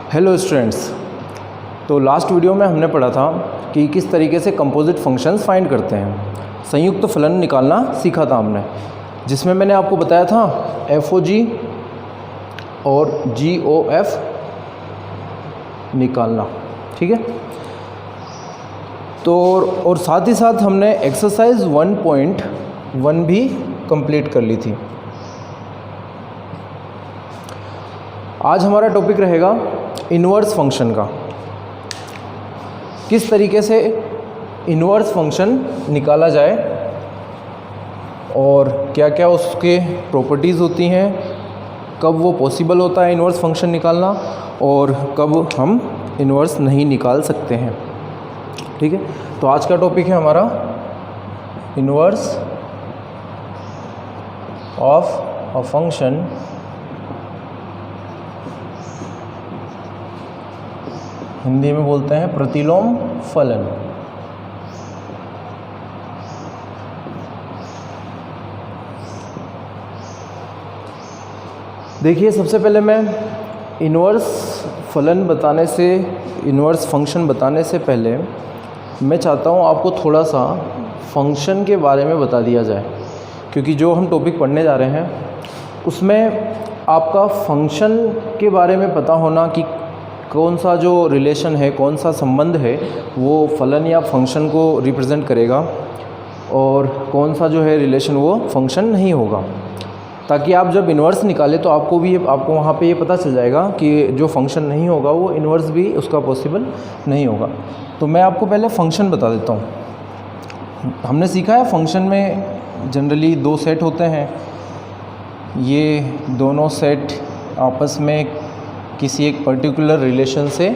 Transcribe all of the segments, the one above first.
Hello students. तो last video में हमने पढ़ा था कि किस तरीके से कंपोजिट फंक्शंस फाइंड करते हैं, संयुक्त फलन निकालना सीखा था हमने, जिसमें मैंने आपको बताया था FOG और GOF निकालना। ठीक है, तो और साथ ही साथ हमने एक्सरसाइज 1.1 भी कंप्लीट कर ली थी। आज हमारा टॉपिक रहेगा इन्वर्स फंक्शन का, किस तरीके से इन्वर्स फंक्शन निकाला जाए और क्या क्या उसके प्रॉपर्टीज़ होती हैं, कब वो पॉसिबल होता है इन्वर्स फंक्शन निकालना और कब हम इन्वर्स नहीं निकाल सकते हैं। ठीक है, तो आज का टॉपिक है हमारा inverse of a function Hindi में बोलते हैं प्रतिलोम फलन। देखिए, सबसे पहले मैं इन्वर्स फलन बताने से, इन्वर्स फंक्शन बताने से पहले मैं चाहता हूँ आपको थोड़ा सा फंक्शन के बारे में बता दिया जाए, क्योंकि जो हम टॉपिक पढ़ने जा रहे हैं उसमें आपका फंक्शन के बारे में पता होना कि कौन सा जो रिलेशन है, कौन सा संबंध है वो फलन या फंक्शन को रिप्रेजेंट करेगा और कौन सा जो है रिलेशन वो फंक्शन नहीं होगा, ताकि आप जब इन्वर्स निकालें तो आपको वहाँ पे ये पता चल जाएगा कि जो फंक्शन नहीं होगा वो इन्वर्स भी उसका पॉसिबल नहीं होगा। तो मैं आपको पहले फंक्शन बता देता हूँ। हमने सीखा है फंक्शन में जनरली दो सेट होते हैं, ये दोनों सेट आपस में किसी एक पर्टिकुलर रिलेशन से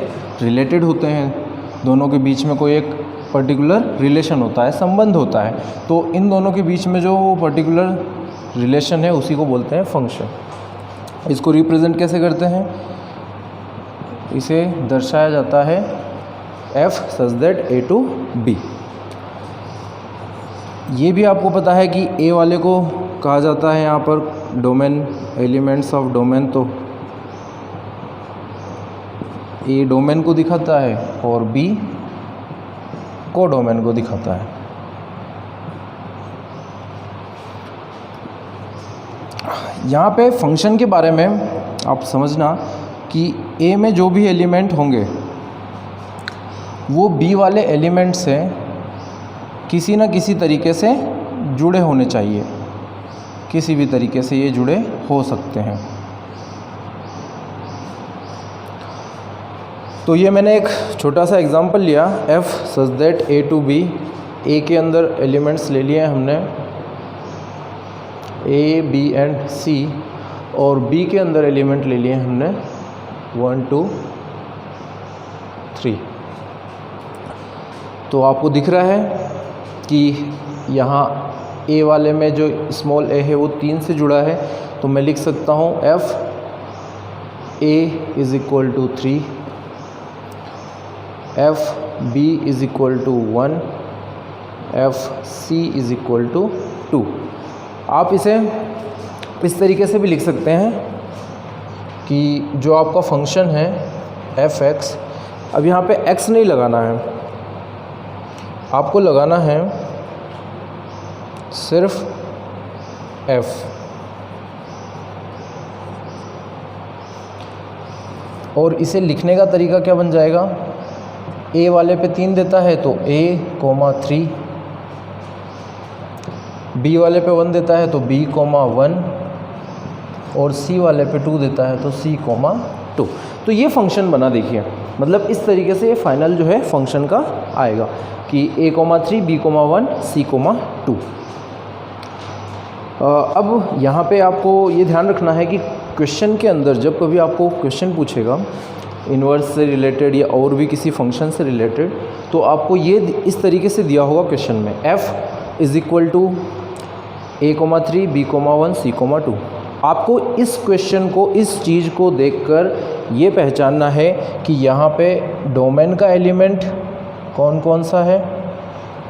रिलेटेड होते हैं, दोनों के बीच में कोई एक पर्टिकुलर रिलेशन होता है, संबंध होता है। तो इन दोनों के बीच में जो पर्टिकुलर रिलेशन है उसी को बोलते हैं फंक्शन। इसको रिप्रेजेंट कैसे करते हैं? इसे दर्शाया जाता है f such that a to b। ये भी आपको पता है कि a वाले को कहा जाता है यहाँ पर डोमेन, एलिमेंट्स ऑफ डोमेन। तो ए डोमेन को दिखाता है और बी को डोमेन को दिखाता है। यहाँ पे फंक्शन के बारे में आप समझना कि ए में जो भी एलिमेंट होंगे वो बी वाले एलिमेंट से किसी न किसी तरीके से जुड़े होने चाहिए, किसी भी तरीके से ये जुड़े हो सकते हैं। तो ये मैंने एक छोटा सा एग्जांपल लिया, f such that a to b। a के अंदर एलिमेंट्स ले लिए हमने a, b एंड c, और b के अंदर एलिमेंट ले लिए हमने 1, 2, 3। तो आपको दिख रहा है कि यहाँ a वाले में जो स्मॉल a है वो 3 से जुड़ा है, तो मैं लिख सकता हूँ f a is equal to 3, F B is equal to 1, F C is equal to 2। आप इसे इस तरीके से भी लिख सकते हैं कि जो आपका फंक्शन है एफ एक्स, अब यहाँ पे एक्स नहीं लगाना है, आपको लगाना है सिर्फ एफ। और इसे लिखने का तरीका क्या बन जाएगा? ए वाले पे 3 देता है तो a, 3, बी वाले पे 1 देता है तो b, 1, और c वाले पे 2 देता है तो c, 2। तो ये फंक्शन बना, देखिए, मतलब इस तरीके से ये फाइनल जो है फंक्शन का आएगा कि a, 3, b, 1, c, 2। अब यहाँ पे आपको ये ध्यान रखना है कि क्वेश्चन के अंदर जब कभी आपको क्वेश्चन पूछेगा इन्वर्स से रिलेटेड या और भी किसी फंक्शन से रिलेटेड, तो आपको ये इस तरीके से दिया होगा क्वेश्चन में, f is equal to a, 3, b, 1, c, 2। आपको इस क्वेश्चन को, इस चीज़ को देखकर ये पहचानना है कि यहाँ पे डोमेन का एलिमेंट कौन कौन सा है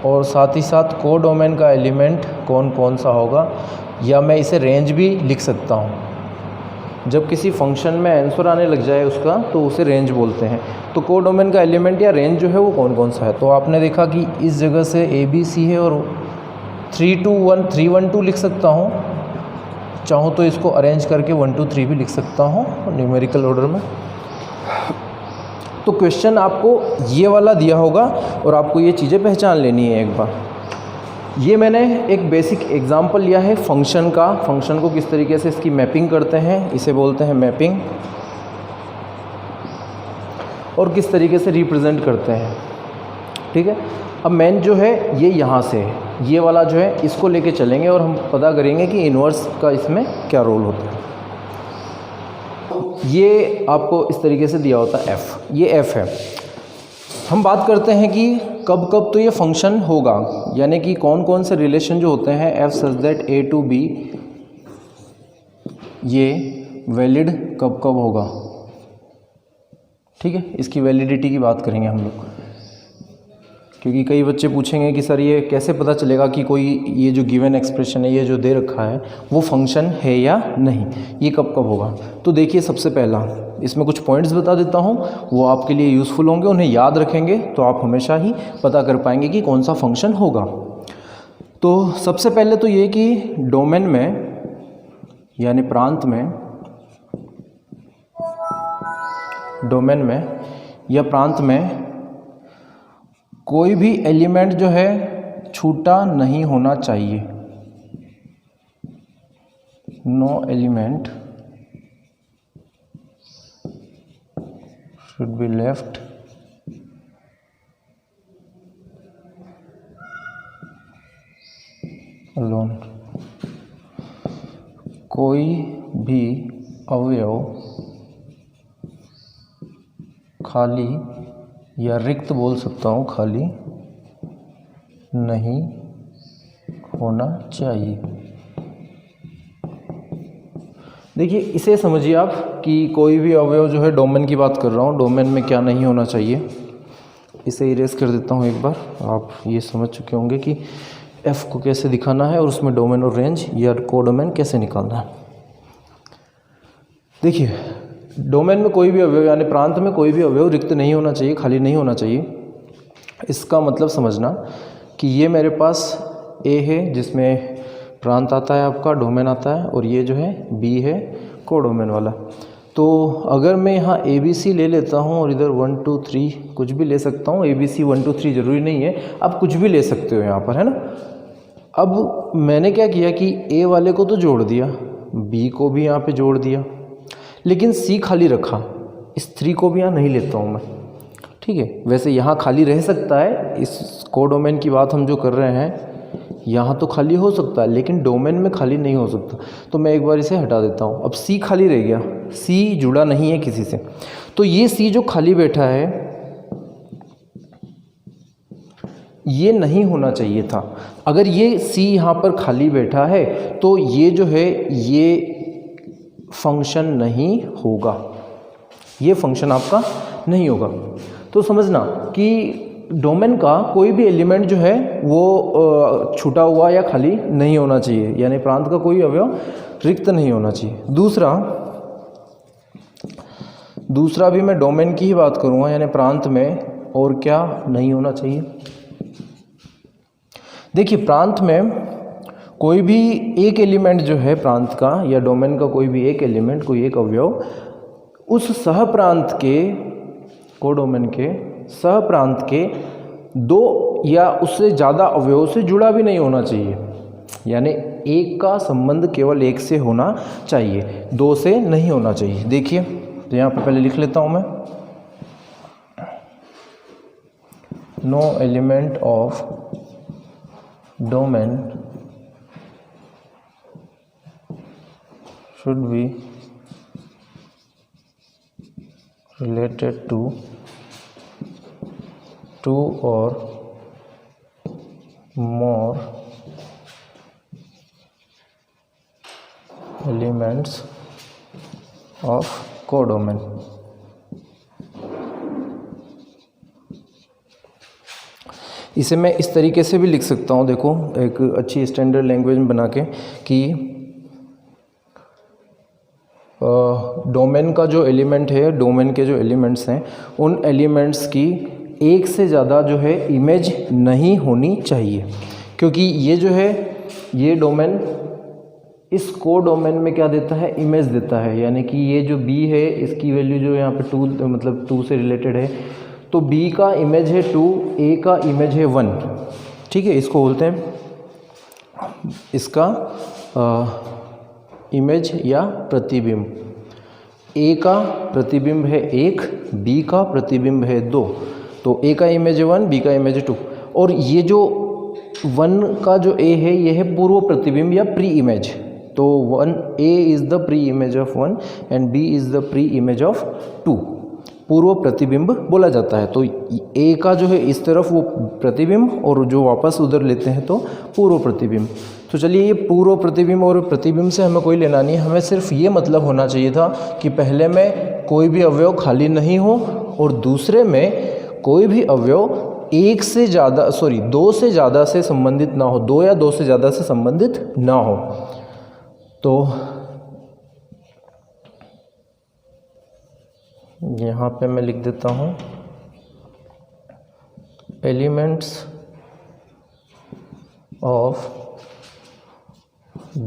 और साथ ही साथ को डोमेन का एलिमेंट कौन कौन सा होगा, या मैं इसे रेंज भी लिख सकता हूँ। जब किसी फंक्शन में आंसर आने लग जाए उसका तो उसे रेंज बोलते हैं। तो कोडोमेन का एलिमेंट या रेंज जो है वो कौन कौन सा है? तो आपने देखा कि इस जगह से ABC है और 3 2 1 3 1 2 लिख सकता हूँ, चाहूँ तो इसको अरेंज करके 1 2 3 भी लिख सकता हूँ न्यूमेरिकल ऑर्डर में। तो क्वेश्चन आपको ये वाला दिया होगा और आपको ये चीज़ें पहचान लेनी है एक बार। ये मैंने एक बेसिक एग्जांपल लिया है फंक्शन का। फंक्शन को किस तरीके से इसकी मैपिंग करते हैं, इसे बोलते हैं मैपिंग, और किस तरीके से रिप्रेजेंट करते हैं। ठीक है, अब मेन जो है ये यहाँ से है, ये वाला जो है इसको लेके चलेंगे और हम पता करेंगे कि इन्वर्स का इसमें क्या रोल होता है। ये आपको इस तरीके से दिया होता है f, ये f है। हम बात करते हैं कि कब कब तो ये फंक्शन होगा, यानी कि कौन कौन से रिलेशन जो होते हैं f such that a to b, ये वैलिड कब कब होगा। ठीक है, इसकी वैलिडिटी की बात करेंगे हम लोग, क्योंकि कई बच्चे पूछेंगे कि सर ये कैसे पता चलेगा कि कोई ये जो गिवन एक्सप्रेशन है, ये जो दे रखा है वो फंक्शन है या नहीं, ये कब कब होगा। तो देखिए, सबसे पहला इसमें कुछ पॉइंट्स बता देता हूँ, वो आपके लिए यूज़फुल होंगे, उन्हें याद रखेंगे तो आप हमेशा ही पता कर पाएंगे कि कौन सा फंक्शन होगा। तो सबसे पहले तो ये कि डोमेन में यानी प्रांत में, डोमेन में या प्रांत में कोई भी एलिमेंट जो है छूटा नहीं होना चाहिए। No element should be left alone। कोई भी अवयव खाली या रिक्त बोल सकता हूँ, खाली नहीं होना चाहिए। देखिए, इसे समझिए आप कि कोई भी अवयव जो है, डोमेन की बात कर रहा हूँ, डोमेन में क्या नहीं होना चाहिए। इसे इरेज कर देता हूँ एक बार, आप ये समझ चुके होंगे कि f को कैसे दिखाना है और उसमें डोमेन और रेंज या कोडोमेन कैसे निकालना है। देखिए, डोमेन में कोई भी अवयव यानी प्रांत में कोई भी अवयव रिक्त नहीं होना चाहिए, खाली नहीं होना चाहिए। इसका मतलब समझना कि ये मेरे पास A है जिसमें प्रांत आता है आपका, डोमेन आता है, और ये जो है B है कोडोमेन वाला। तो अगर मैं यहाँ ABC ले लेता हूँ और इधर 1 2 3 कुछ भी ले सकता हूँ, ABC 1 2 3 ज़रूरी नहीं है, आप कुछ भी ले सकते हो यहाँ पर, है ना। अब मैंने क्या किया कि A वाले को तो जोड़ दिया, B को भी यहाँ पे जोड़ दिया, लेकिन C खाली रखा। इस 3 को भी यहाँ नहीं लेता हूँ मैं। ठीक है, वैसे यहाँ खाली रह सकता है, इस कोडोमेन की बात हम जो कर रहे हैं यहाँ तो खाली हो सकता है, लेकिन डोमेन में खाली नहीं हो सकता। तो मैं एक बार इसे हटा देता हूँ। अब C खाली रह गया, C जुड़ा नहीं है किसी से, तो ये C जो खाली बैठा है ये नहीं होना चाहिए था। अगर ये C यहाँ पर खाली बैठा है तो ये जो है ये फंक्शन नहीं होगा, ये फंक्शन आपका नहीं होगा। तो समझना कि डोमेन का कोई भी एलिमेंट जो है वो छूटा हुआ या खाली नहीं होना चाहिए, यानी प्रांत का कोई अवयव रिक्त नहीं होना चाहिए। दूसरा भी मैं डोमेन की ही बात करूँगा, यानी प्रांत में और क्या नहीं होना चाहिए। देखिए, प्रांत में कोई भी एक एलिमेंट जो है प्रांत का या डोमेन का कोई भी एक एलिमेंट, कोई एक अवयव उस सह प्रांत के, कोडोमेन के सह प्रांत के 2 या उससे ज़्यादा अवयव से जुड़ा भी नहीं होना चाहिए, यानी एक का संबंध केवल एक से होना चाहिए, 2 से नहीं होना चाहिए। देखिए, तो यहाँ पर पहले लिख लेता हूँ मैं, no element of domain should be related to 2 or more elements of codomain। इसे मैं इस तरीके से भी लिख सकता हूँ, देखो एक अच्छी स्टैंडर्ड लैंग्वेज में बना के, कि का जो एलिमेंट है, डोमेन के जो एलिमेंट्स हैं, उन एलिमेंट्स की एक से ज़्यादा जो है इमेज नहीं होनी चाहिए, क्योंकि ये जो है ये डोमेन इस को डोमेन में क्या देता है, इमेज देता है। यानी कि ये जो b है इसकी वैल्यू जो यहाँ पे 2 मतलब 2 से रिलेटेड है, तो b का इमेज है 2, a का इमेज है 1। ठीक है, इसको बोलते हैं इसका इमेज या प्रतिबिंब। a का प्रतिबिंब है 1, b का प्रतिबिंब है 2, तो a का इमेज है 1, b का इमेज है 2। और ये जो 1 का जो a है ये है पूर्व प्रतिबिंब या प्री इमेज। तो a is the pre image of 1 and b is the pre image of 2, पूर्व प्रतिबिंब बोला जाता है। तो a का जो है इस तरफ वो प्रतिबिंब और जो वापस उधर लेते हैं तो पूर्व प्रतिबिंब। तो चलिए, ये पूर्व प्रतिबिंब और प्रतिबिंब से हमें कोई लेना नहीं है, हमें सिर्फ ये मतलब होना चाहिए था कि पहले में कोई भी अवयव खाली नहीं हो और दूसरे में कोई भी अवयव दो से ज़्यादा से संबंधित ना हो, 2 या 2 से ज़्यादा से संबंधित ना हो। तो यहाँ पे मैं लिख देता हूँ elements of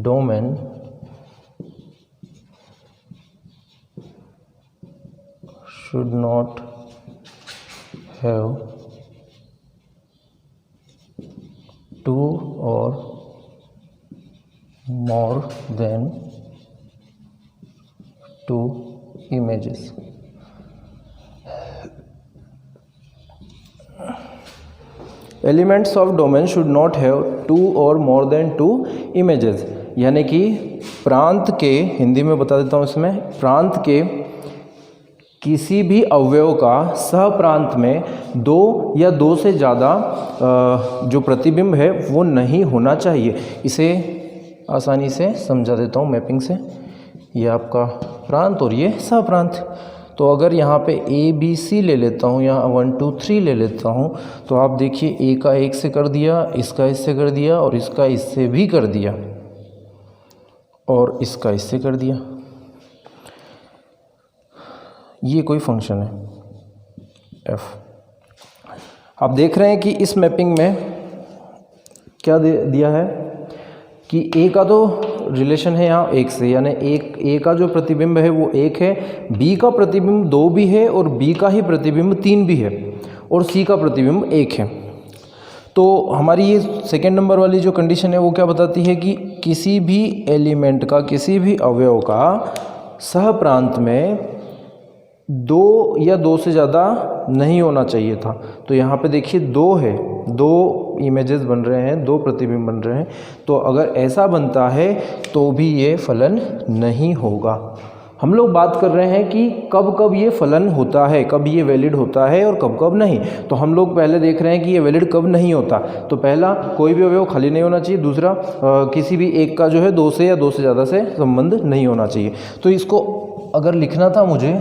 domain should not have 2 or more than 2 images. Elements of domain should not have 2 or more than 2 images। यानी कि प्रांत के, हिंदी में बता देता हूँ इसमें, प्रांत के किसी भी अवयव का सह प्रांत में 2 या 2 से ज़्यादा जो प्रतिबिंब है वो नहीं होना चाहिए। इसे आसानी से समझा देता हूँ मैपिंग से। ये आपका प्रांत और ये सह प्रांत। तो अगर यहाँ पे ए बी सी ले लेता हूँ, यहाँ 1 2 3 ले लेता हूँ, तो आप देखिए ए का 1 से कर दिया, इसका इससे कर दिया और इसका इससे भी कर दिया और इसका इससे कर दिया। ये कोई फंक्शन है f। आप देख रहे हैं कि इस मैपिंग में क्या दिया है कि a का तो रिलेशन है यहाँ 1 से, यानी a का जो प्रतिबिंब है वो 1 है, b का प्रतिबिंब 2 भी है और b का ही प्रतिबिंब 3 भी है और c का प्रतिबिंब 1 है। तो हमारी ये सेकेंड नंबर वाली जो कंडीशन है वो क्या बताती है कि किसी भी एलिमेंट का, किसी भी अवयव का सह प्रांत में 2 या 2 से ज़्यादा नहीं होना चाहिए था। तो यहाँ पे देखिए 2 है, 2 इमेजेस बन रहे हैं, 2 प्रतिबिंब बन रहे हैं। तो अगर ऐसा बनता है तो भी ये फलन नहीं होगा। हम लोग बात कर रहे हैं कि कब कब ये फलन होता है, कब ये वैलिड होता है और कब कब नहीं। तो हम लोग पहले देख रहे हैं कि ये वैलिड कब नहीं होता। तो पहला, कोई भी अवयव खाली नहीं होना चाहिए। दूसरा, किसी भी एक का जो है 2 से या 2 से ज़्यादा से संबंध नहीं होना चाहिए। तो इसको अगर लिखना था मुझे,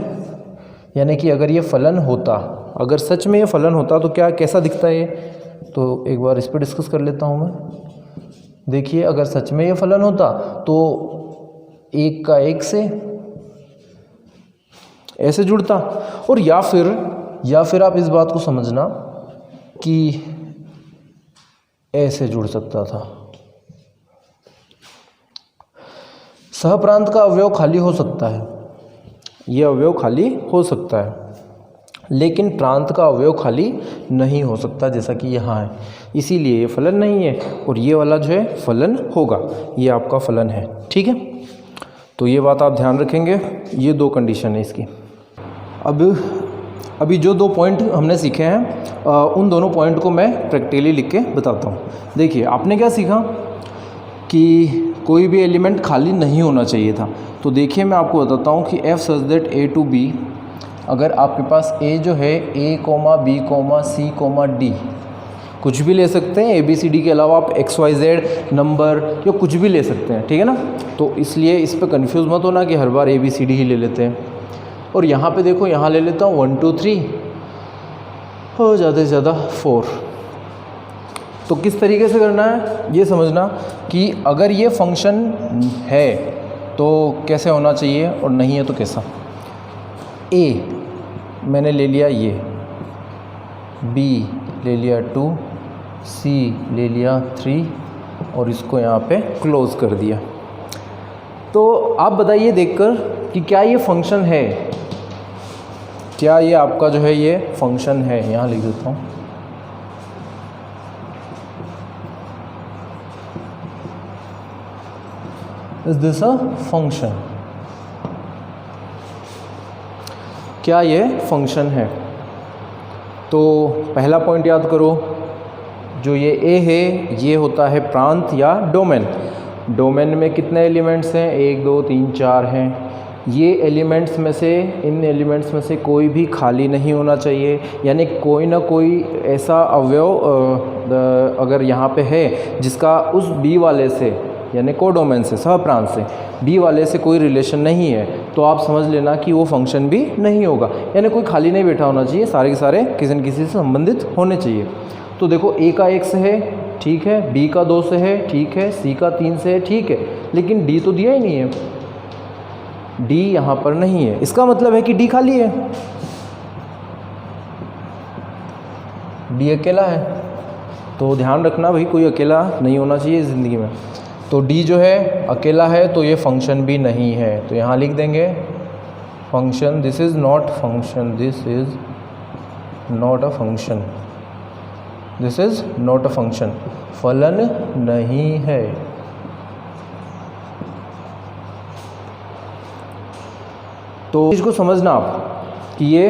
यानी कि अगर ये फलन होता, अगर सच में ये फलन होता तो क्या कैसा दिखता है ये, तो एक बार इस पर डिस्कस कर लेता हूँ मैं। देखिए, अगर सच में ये फलन होता तो 1 का 1 से ऐसे जुड़ता, और या फिर आप इस बात को समझना कि ऐसे जुड़ सकता था। सहप्रांत का अवयव खाली हो सकता है, ये अवयव खाली हो सकता है, लेकिन प्रांत का अवयव खाली नहीं हो सकता, जैसा कि यहाँ है। इसीलिए ये फलन नहीं है और ये वाला जो है फलन होगा, ये आपका फलन है। ठीक है, तो ये बात आप ध्यान रखेंगे। ये 2 कंडीशन है इसकी। अभी जो 2 पॉइंट हमने सीखे हैं उन दोनों पॉइंट को मैं प्रैक्टिकली लिख के बताता हूँ। देखिए, आपने क्या सीखा कि कोई भी एलिमेंट खाली नहीं होना चाहिए था। तो देखिए, मैं आपको बताता हूँ कि f such that a to b, अगर आपके पास a जो है a, b, c, d, कुछ भी ले सकते हैं। a b c d के अलावा आप x y z नंबर या कुछ भी ले सकते हैं, ठीक है ना। तो इसलिए इस पर कंफ्यूज मत होना कि हर बार a b c d ही ले लेते हैं। और यहाँ पे देखो, यहाँ ले लेता हूँ 1 2 3 और ज़्यादा से ज़्यादा 4। तो किस तरीके से करना है ये समझना कि अगर ये फंक्शन है तो कैसे होना चाहिए और नहीं है तो कैसा। ए मैंने ले लिया ये, बी ले लिया 2, सी ले लिया 3 और इसको यहाँ पे क्लोज़ कर दिया। तो आप बताइए देखकर कि क्या ये फंक्शन है, क्या ये आपका जो है ये फंक्शन है। यहाँ लिख देता हूँ, इज दिस अ फंक्शन, क्या ये फंक्शन है। तो पहला पॉइंट याद करो, जो ये ए है ये होता है प्रांत या डोमेन। डोमेन में कितने एलिमेंट्स हैं, 1 2 3 4 हैं। ये एलिमेंट्स में से, इन एलिमेंट्स में से कोई भी खाली नहीं होना चाहिए, यानी कोई ना कोई ऐसा अवयव अगर यहाँ पे है जिसका उस बी वाले से यानी कोडोमेन से, सहप्रांत से, बी वाले से कोई रिलेशन नहीं है, तो आप समझ लेना कि वो फंक्शन भी नहीं होगा। यानी कोई खाली नहीं बैठा होना चाहिए, सारे के सारे किसी न किसी से संबंधित होने चाहिए। तो देखो ए का 1 से है, ठीक है, बी का 2 से है, ठीक है, सी का 3 से है, ठीक है, लेकिन डी तो दिया ही नहीं है, डी यहाँ पर नहीं है। इसका मतलब है कि डी खाली है, डी अकेला है। तो ध्यान रखना भाई, कोई अकेला नहीं होना चाहिए ज़िंदगी में। तो डी जो है अकेला है तो ये फंक्शन भी नहीं है। तो यहाँ लिख देंगे function, this is not function, this is not a function, this is not a function, फलन नहीं है। तो इसको समझना आप कि ये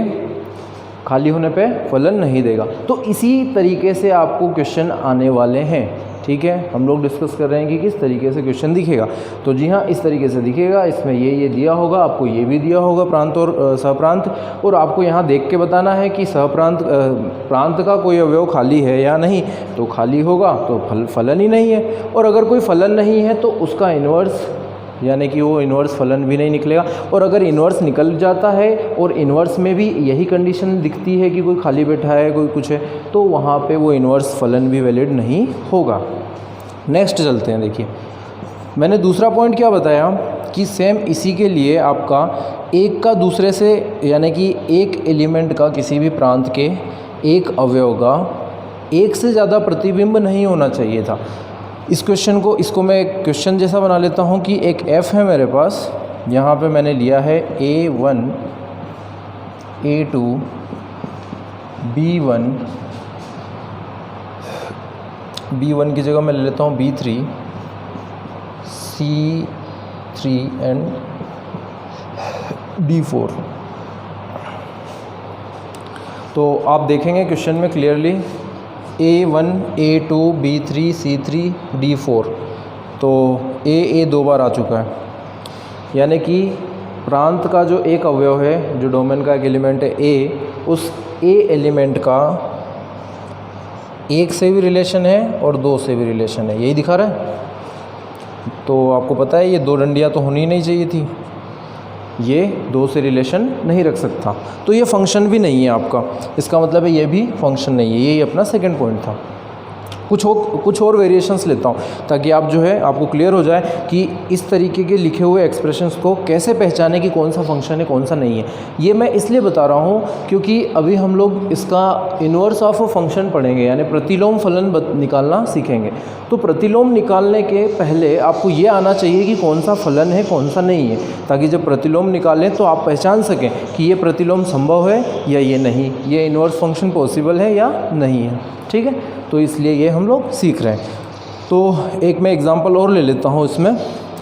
खाली होने पे फलन नहीं देगा। तो इसी तरीके से आपको क्वेश्चन आने वाले हैं, ठीक है। हम लोग डिस्कस कर रहे हैं कि किस तरीके से क्वेश्चन दिखेगा। तो जी हाँ, इस तरीके से दिखेगा। इसमें ये दिया होगा, आपको ये भी दिया होगा प्रांत और सहप्रांत, और आपको यहाँ देख के बताना है कि सहप्रांत प्रांत का कोई अवयव खाली है या नहीं। तो खाली होगा तो फलन ही नहीं है, और अगर कोई फलन नहीं है तो उसका इन्वर्स यानी कि वो इन्वर्स फलन भी नहीं निकलेगा। और अगर इन्वर्स निकल जाता है और इन्वर्स में भी यही कंडीशन दिखती है कि कोई खाली बैठा है, कोई कुछ है, तो वहाँ पे वो इन्वर्स फलन भी वैलिड नहीं होगा। नेक्स्ट चलते हैं। देखिए मैंने दूसरा पॉइंट क्या बताया कि सेम इसी के लिए आपका एक का दूसरे से यानी कि एक एलिमेंट का किसी भी प्रांत के एक अवयव का एक से ज़्यादा प्रतिबिंब नहीं होना चाहिए था। इस क्वेश्चन को, इसको मैं एक क्वेश्चन जैसा बना लेता हूँ कि एक f है मेरे पास, यहाँ पे मैंने लिया है A1 A2 B1, B1 की जगह मैं ले लेता हूँ B3 C3 एंड D4। तो आप देखेंगे क्वेश्चन में clearly A1 A2 B3 C3 D4, तो A 2 बार आ चुका है, यानी कि प्रांत का जो एक अवयव है, जो डोमेन का एक एलिमेंट है A, उस A एलिमेंट का 1 से भी रिलेशन है और 2 से भी रिलेशन है, यही दिखा रहा है। तो आपको पता है ये 2 डंडियाँ तो होनी नहीं चाहिए थी, ये 2 से रिलेशन नहीं रख सकता, तो ये फंक्शन भी नहीं है आपका। इसका मतलब है ये भी फंक्शन नहीं है। यही अपना सेकंड पॉइंट था। कुछ और वेरिएशंस लेता हूँ ताकि आप जो है आपको क्लियर हो जाए कि इस तरीके के लिखे हुए एक्सप्रेशंस को कैसे पहचाने कि कौन सा फंक्शन है कौन सा नहीं है। ये मैं इसलिए बता रहा हूँ क्योंकि अभी हम लोग इसका इन्वर्स ऑफ अ फंक्शन पढ़ेंगे, यानी प्रतिलोम फलन निकालना सीखेंगे। तो प्रतिलोम निकालने के पहले आपको ये आना चाहिए कि कौन सा फलन है कौन सा नहीं है, ताकि जब प्रतिलोम निकालें तो आप पहचान सकें कि ये प्रतिलोम संभव है या ये नहीं, ये इन्वर्स फंक्शन पॉसिबल है या नहीं है, ठीक है। तो इसलिए ये हम लोग सीख रहे हैं। तो एक मैं एग्ज़ाम्पल और ले लेता हूँ, इसमें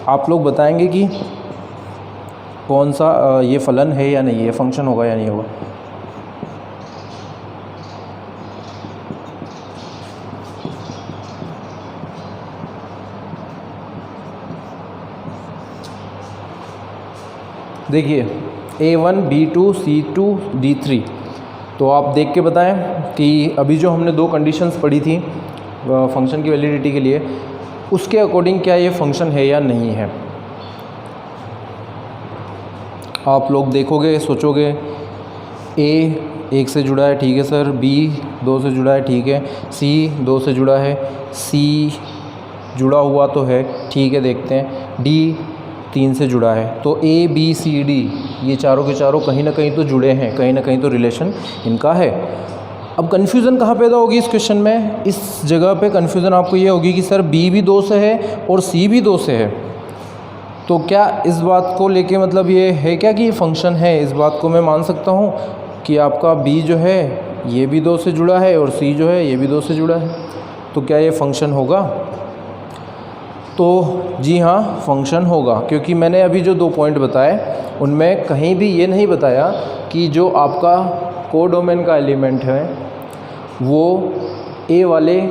आप लोग बताएंगे कि कौन सा ये फलन है या नहीं, ये फंक्शन होगा या नहीं होगा। देखिए A1 B2 C2 D3, तो आप देख के बताएं कि अभी जो हमने 2 कंडीशंस पढ़ी थी फंक्शन की वैलिडिटी के लिए, उसके अकॉर्डिंग क्या ये फंक्शन है या नहीं है। आप लोग देखोगे, सोचोगे A 1 से जुड़ा है, ठीक है सर, B 2 से जुड़ा है, ठीक है, C 2 से जुड़ा है, C जुड़ा हुआ तो है, ठीक है, देखते हैं, D 3 से जुड़ा है। तो A B C D ये चारों के चारों कहीं ना कहीं तो जुड़े हैं, कहीं ना कहीं तो रिलेशन इनका है। अब कन्फ्यूज़न कहाँ पैदा होगी इस क्वेश्चन में? इस जगह पे कन्फ्यूज़न आपको ये होगी कि सर बी भी 2 से है और सी भी 2 से है, तो क्या इस बात को लेके मतलब ये है क्या कि ये फंक्शन है? इस बात को मैं मान सकता हूँ कि आपका बी जो है ये भी 2 से जुड़ा है और सी जो है ये भी 2 से जुड़ा है, तो क्या ये फंक्शन होगा? तो जी हाँ, फंक्शन होगा, क्योंकि मैंने अभी जो 2 पॉइंट बताए उनमें कहीं भी ये नहीं बताया कि जो आपका कोडोमेन का एलिमेंट है वो ए वाले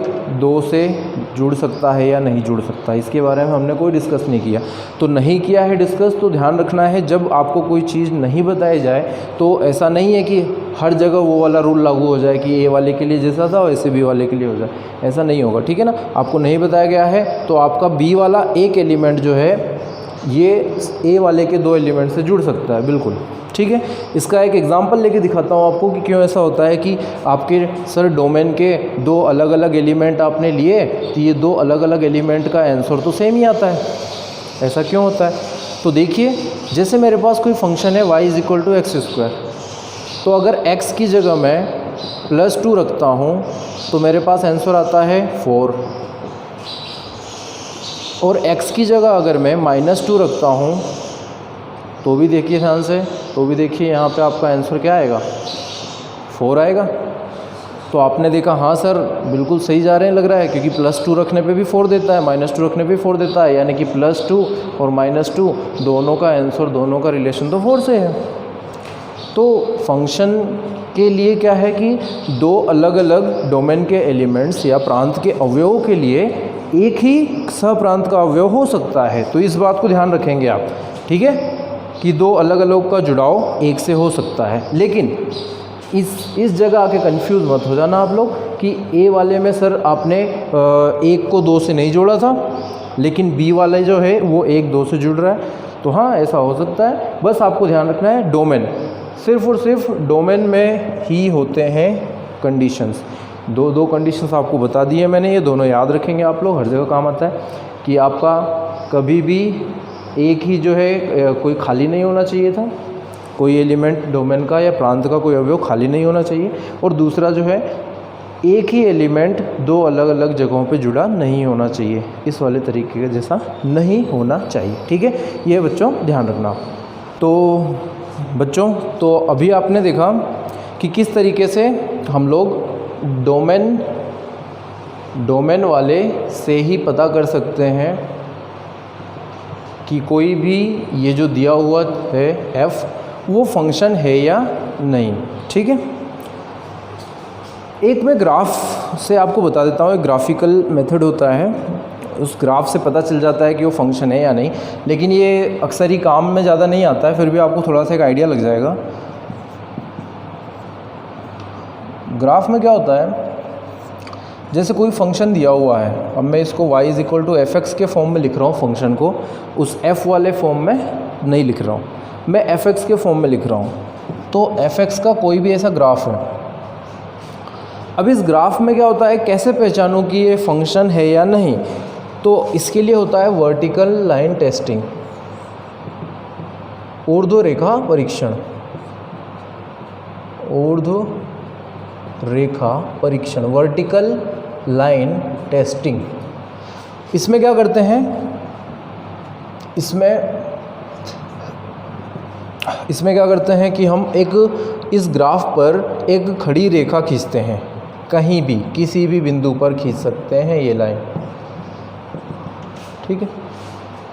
2 से जुड़ सकता है या नहीं जुड़ सकता, इसके बारे में हमने कोई डिस्कस नहीं किया। तो नहीं किया है डिस्कस, तो ध्यान रखना है जब आपको कोई चीज़ नहीं बताई जाए तो ऐसा नहीं है कि हर जगह वो वाला रूल लागू हो जाए कि ए वाले के लिए जैसा था वैसे बी वाले के लिए हो जाए, ऐसा नहीं होगा, ठीक है ना। आपको नहीं बताया गया है तो आपका बी वाला एक एलिमेंट जो है ये ए वाले के 2 एलिमेंट से जुड़ सकता है, बिल्कुल ठीक है। इसका एक एग्जांपल लेके दिखाता हूँ आपको कि क्यों ऐसा होता है कि आपके सर डोमेन के 2 अलग अलग एलिमेंट आपने लिए तो ये 2 अलग अलग एलिमेंट का आंसर तो सेम ही आता है, ऐसा क्यों होता है? तो देखिए, जैसे मेरे पास कोई फंक्शन है y = x², तो अगर x की जगह मैं +2 रखता हूँ तो मेरे पास आंसर आता है 4, और x की जगह अगर मैं -2 रखता हूँ तो भी देखिए ध्यान से, तो भी देखिए यहाँ पे आपका आंसर क्या आएगा? 4 आएगा। तो आपने देखा हाँ सर बिल्कुल सही जा रहे हैं लग रहा है, क्योंकि +2 रखने पे भी 4 देता है, -2 रखने पे भी 4 देता है, यानी कि +2 और -2 दोनों का आंसर, दोनों का रिलेशन तो 4 से है। तो फंक्शन के लिए क्या है कि 2 अलग अलग डोमेन के एलिमेंट्स या प्रांत के अवयवों के लिए एक ही सहप्रांत का अवयव हो सकता है। तो इस बात को ध्यान रखेंगे आप, ठीक है, कि 2 अलग अलग का जुड़ाव एक से हो सकता है। लेकिन इस जगह आके कंफ्यूज मत हो जाना आप लोग कि ए वाले में सर आपने 1 को 2 से नहीं जोड़ा था, लेकिन बी वाले जो है वो 1 2 से जुड़ रहा है। तो हाँ, ऐसा हो सकता है, बस आपको ध्यान रखना है डोमेन, सिर्फ और सिर्फ डोमेन में ही होते हैं कंडीशंस। 2 कंडीशंस आपको बता दी है मैंने, ये दोनों याद रखेंगे आप लोग, हर जगह काम आता है कि आपका कभी भी एक ही जो है कोई खाली नहीं होना चाहिए था, कोई एलिमेंट डोमेन का या प्रांत का कोई अवयव खाली नहीं होना चाहिए, और दूसरा जो है एक ही एलिमेंट 2 अलग अलग जगहों पे जुड़ा नहीं होना चाहिए, इस वाले तरीके का जैसा नहीं होना चाहिए, ठीक है। ये बच्चों ध्यान रखना। तो बच्चों, तो अभी आपने देखा कि किस तरीके से हम लोग डोमेन वाले से ही पता कर सकते हैं कि कोई भी ये जो दिया हुआ है f वो फंक्शन है या नहीं, ठीक है। एक मैं ग्राफ से आपको बता देता हूँ, एक ग्राफिकल मेथड होता है, उस ग्राफ से पता चल जाता है कि वो फंक्शन है या नहीं, लेकिन ये अक्सर ही काम में ज़्यादा नहीं आता है, फिर भी आपको थोड़ा सा एक आइडिया लग जाएगा। ग्राफ में क्या होता है, जैसे कोई फंक्शन दिया हुआ है, अब मैं इसको y = fx के फॉर्म में लिख रहा हूँ फंक्शन को, उस f वाले फॉर्म में नहीं लिख रहा हूँ, मैं fx के फॉर्म में लिख रहा हूँ। तो fx का कोई भी ऐसा ग्राफ है। अब इस ग्राफ में क्या होता है, कैसे पहचानूँ कि ये फंक्शन है या नहीं? तो इसके लिए होता है वर्टिकल लाइन टेस्टिंग, ऊर्ध्व रेखा परीक्षण, ऊर्ध्व रेखा परीक्षण, वर्टिकल लाइन टेस्टिंग। इसमें क्या करते हैं, इसमें क्या करते हैं कि हम इस ग्राफ पर एक खड़ी रेखा खींचते हैं, कहीं भी किसी भी बिंदु पर खींच सकते हैं ये लाइन, ठीक है।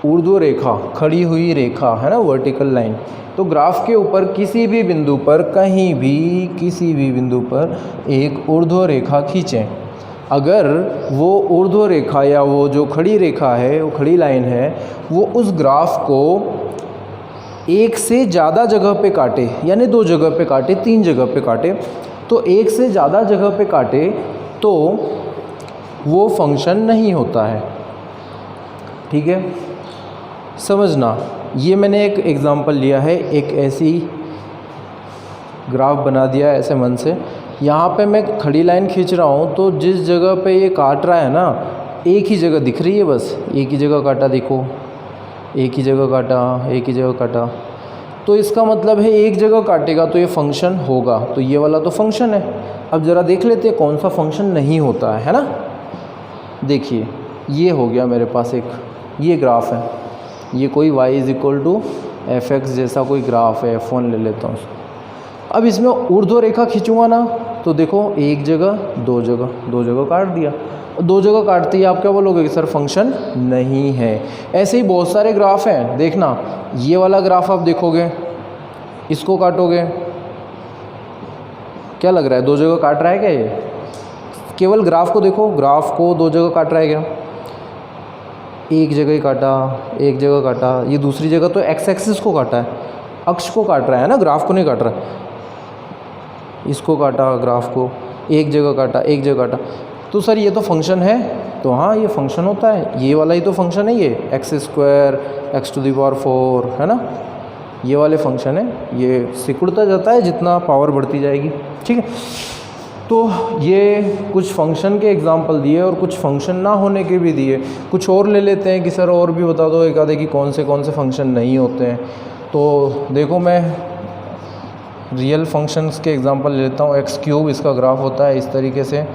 ऊर्ध्व रेखा, खड़ी हुई रेखा है ना, वर्टिकल लाइन। तो ग्राफ के ऊपर किसी भी बिंदु पर, कहीं भी किसी भी बिंदु पर एक ऊर्ध्व रेखा खींचें। अगर वो ऊर्ध्व रेखा या वो जो खड़ी रेखा है, वो खड़ी लाइन है, वो उस ग्राफ को एक से ज़्यादा जगह पे काटे, यानी 2 जगह पे काटे, 3 जगह पे काटे, तो एक से ज़्यादा जगह पे काटे तो वो फंक्शन नहीं होता है, ठीक है। समझना, ये मैंने एक एग्ज़ाम्पल लिया है, एक ऐसी ग्राफ बना दिया ऐसे मन से, यहाँ पे मैं खड़ी लाइन खींच रहा हूँ, तो जिस जगह पे ये काट रहा है ना, एक ही जगह दिख रही है, बस एक ही जगह काटा, देखो एक ही जगह काटा, एक ही जगह काटा। तो इसका मतलब है एक जगह काटेगा तो ये फंक्शन होगा, तो ये वाला तो फंक्शन है। अब ज़रा देख लेते हैं कौन सा फंक्शन नहीं होता है ना। देखिए ये हो गया मेरे पास एक ये ग्राफ है, ये कोई y is equal to F X जैसा कोई ग्राफ है, F1 ले लेता हूँ। अब इसमें ऊर्ध्व रेखा खींचूंगा ना तो देखो एक जगह दो जगह काट दिया। दो जगह काटते ही आप क्या बोलोगे कि सर फंक्शन नहीं है। ऐसे ही बहुत सारे ग्राफ हैं, देखना ये वाला ग्राफ आप देखोगे, इसको काटोगे, क्या लग रहा है दो जगह काट रहा है क्या? ये केवल ग्राफ को देखो, ग्राफ को दो जगह काट रहा है क्या? एक जगह ही काटा, एक जगह काटा, ये दूसरी जगह तो एक्स एक्सिस को काटा है, अक्ष को काट रहा है ना, ग्राफ को नहीं काट रहा है। इसको काटा, ग्राफ को एक जगह काटा, एक जगह काटा, तो सर ये तो फंक्शन है। तो हाँ ये फंक्शन होता है, ये वाला ही तो फंक्शन है, ये X square X to the power 4 है ना, ये वाले फंक्शन है। ये सिकुड़ता जाता है जितना पावर बढ़ती जाएगी, ठीक है। तो ये कुछ फंक्शन के एग्जांपल दिए और कुछ फंक्शन ना होने के भी दिए। कुछ और ले लेते हैं कि सर और भी बता दो एक आधे कि कौन से फंक्शन नहीं होते हैं। तो देखो मैं रियल फंक्शंस के एग्जांपल ले लेता हूँ। एक्स क्यूब इसका ग्राफ होता है इस तरीके से,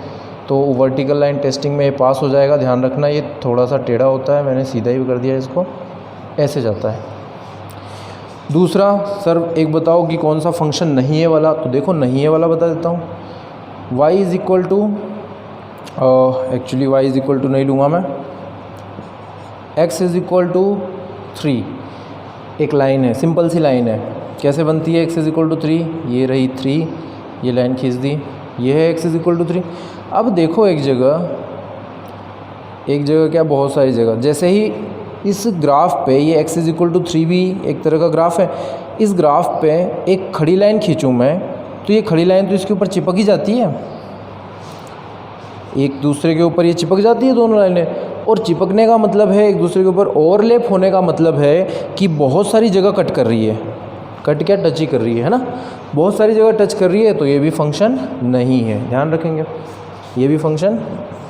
तो वर्टिकल लाइन टेस्टिंग में ये पास हो जाएगा। ध्यान रखना ये थोड़ा सा टेढ़ा होता है, मैंने सीधा ही कर दिया इसको, ऐसे जाता है। दूसरा सर एक बताओ कि कौन सा फंक्शन नहीं है वाला, तो देखो नहीं है वाला बता देता हूँ। y is equal to, actually y is equal to नहीं लूँगा मैं, x इज़ इक्वल टू 3 एक लाइन है, सिंपल सी लाइन है। कैसे बनती है x इज़ इक्वल टू 3? ये रही 3, ये लाइन खींच दी, ये है x इज़ इक्वल टू 3। अब देखो एक जगह क्या, बहुत सारी जगह, जैसे ही इस ग्राफ पे ये x इज़ इक्वल टू 3 भी एक तरह का ग्राफ है, इस ग्राफ पे एक खड़ी लाइन खींचूँ मैं तो ये खड़ी लाइन तो इसके ऊपर चिपक ही जाती है, एक दूसरे के ऊपर ये चिपक जाती है दोनों लाइनें। और चिपकने का मतलब है एक दूसरे के ऊपर ओवरलैप होने का मतलब है कि बहुत सारी जगह कट कर रही है। कट क्या, टच ही कर रही है ना, बहुत सारी जगह टच कर रही है, तो ये भी फंक्शन नहीं है। ध्यान रखेंगे ये भी फंक्शन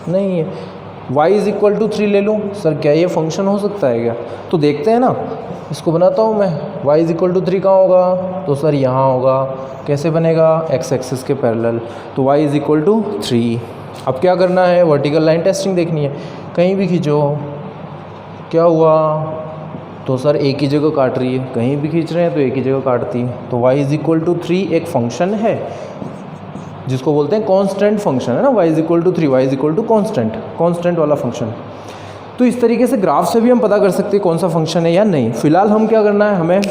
नहीं है। y इज़ इक्वल टू 3 ले लूँ, सर क्या ये फंक्शन हो सकता है क्या? तो देखते हैं ना, इसको बनाता हूँ मैं। y इज़ इक्वल टू 3 कहाँ होगा? तो सर यहाँ होगा। कैसे बनेगा? x एक्सिस के पैरेलल, तो y इज़ इक्वल टू 3। अब क्या करना है? वर्टिकल लाइन टेस्टिंग देखनी है। कहीं भी खींचो, क्या हुआ? तो सर एक ही जगह काट रही है, कहीं भी खींच रहे हैं तो एक ही जगह काटती है। तो y इज़ इक्वल टू 3 एक फंक्शन है जिसको बोलते हैं कांस्टेंट फंक्शन है ना, y is equal to 3, y is equal to constant वाला फंक्शन। तो इस तरीके से ग्राफ से भी हम पता कर सकते हैं कौन सा फंक्शन है या नहीं। फिलहाल हम क्या करना है,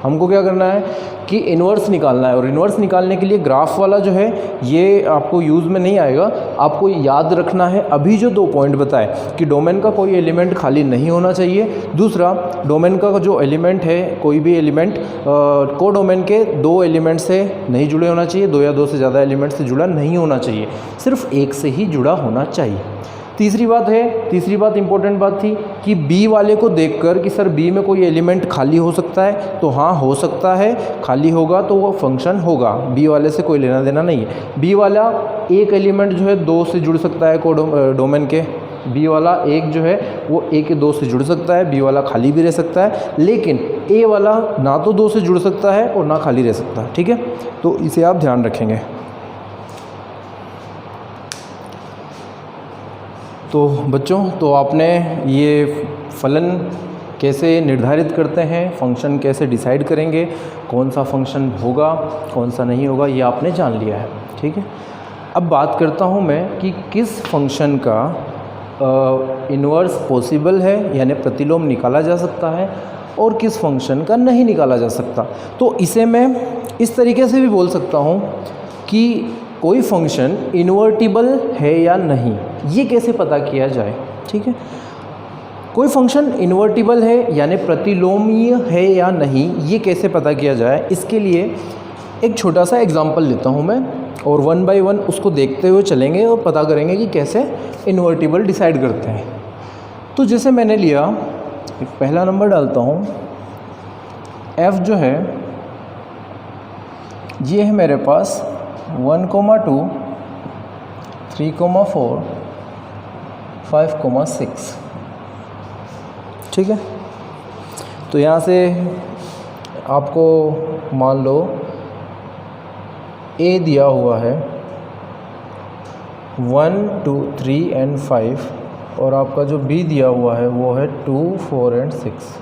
हमको क्या करना है कि इन्वर्स निकालना है। और इन्वर्स निकालने के लिए ग्राफ वाला जो है ये आपको यूज़ में नहीं आएगा। आपको याद रखना है अभी जो 2 पॉइंट बताए कि डोमेन का कोई एलिमेंट खाली नहीं होना चाहिए। दूसरा, डोमेन का जो एलिमेंट है, कोई भी एलिमेंट को डोमेन के 2 एलिमेंट से नहीं जुड़े होना चाहिए, 2 या 2 से ज़्यादा एलिमेंट से जुड़ा नहीं होना चाहिए, सिर्फ एक से ही जुड़ा होना चाहिए। तीसरी बात इंपॉर्टेंट बात थी कि बी वाले को देखकर कि सर बी में कोई एलिमेंट खाली हो सकता है, तो हाँ हो सकता है, खाली होगा तो वो फंक्शन होगा। बी वाले से कोई लेना देना नहीं है। बी वाला एक एलिमेंट जो है 2 से जुड़ सकता है डोमेन के, बी वाला एक जो है वो ए के 2 से जुड़ सकता है, बी वाला खाली भी रह सकता है, लेकिन ए वाला ना तो 2 से जुड़ सकता है और ना खाली रह सकता है। ठीक है, तो इसे आप ध्यान रखेंगे। तो बच्चों, तो आपने ये फलन कैसे निर्धारित करते हैं, फंक्शन कैसे डिसाइड करेंगे, कौन सा फंक्शन होगा कौन सा नहीं होगा, ये आपने जान लिया है। ठीक है, अब बात करता हूँ मैं कि किस फंक्शन का इन्वर्स पॉसिबल है, यानी प्रतिलोम निकाला जा सकता है, और किस फंक्शन का नहीं निकाला जा सकता। तो इसे मैं इस तरीके से भी बोल सकता हूँ कि कोई फंक्शन इन्वर्टिबल है या नहीं, ये कैसे पता किया जाए। ठीक है, कोई फंक्शन इन्वर्टिबल है यानी प्रतिलोमीय है या नहीं, ये कैसे पता किया जाए, इसके लिए एक छोटा सा एग्जांपल लेता हूँ मैं, और 1 बाय 1 उसको देखते हुए चलेंगे और पता करेंगे कि कैसे इन्वर्टिबल डिसाइड करते हैं। तो जैसे मैंने लिया, एक पहला नंबर डालता हूँ, f जो है ये है मेरे पास 1,2, 3,4, 5,6। ठीक है, तो यहाँ से आपको मान लो ए दिया हुआ है 1 2 3 एंड 5 और आपका जो बी दिया हुआ है वो है 2 4 एंड 6।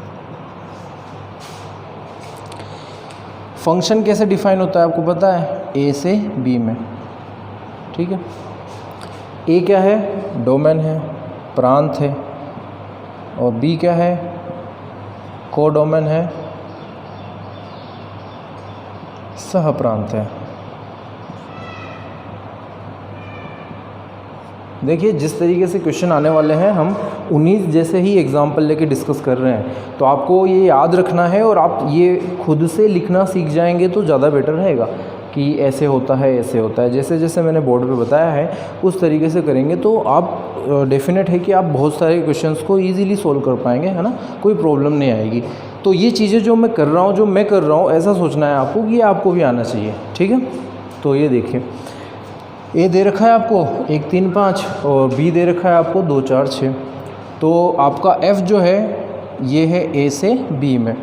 फंक्शन कैसे डिफाइन होता है आपको पता है, ए से बी में, ठीक है। ए क्या है, डोमेन है, प्रांत है, और बी क्या है, कोडोमेन है, सह प्रांत है। देखिए जिस तरीके से क्वेश्चन आने वाले हैं हम उन्हीं जैसे ही एग्जाम्पल लेके डिस्कस कर रहे हैं, तो आपको ये याद रखना है और आप ये खुद से लिखना सीख जाएंगे तो ज़्यादा बेटर रहेगा कि ऐसे होता है ऐसे होता है। जैसे जैसे मैंने बोर्ड पे बताया है उस तरीके से करेंगे तो आप डेफिनेट है कि आप बहुत सारे क्वेश्चंस को इजीली सोल्व कर पाएंगे, है ना, कोई प्रॉब्लम नहीं आएगी। तो ये चीज़ें जो मैं कर रहा हूँ ऐसा सोचना है आपको कि आपको भी आना चाहिए, ठीक है। तो ये देखिए ए दे रखा है आपको 1 3 5 और बी दे रखा है आपको 2 4 6। तो आपका एफ़ जो है ये है ए से बी में।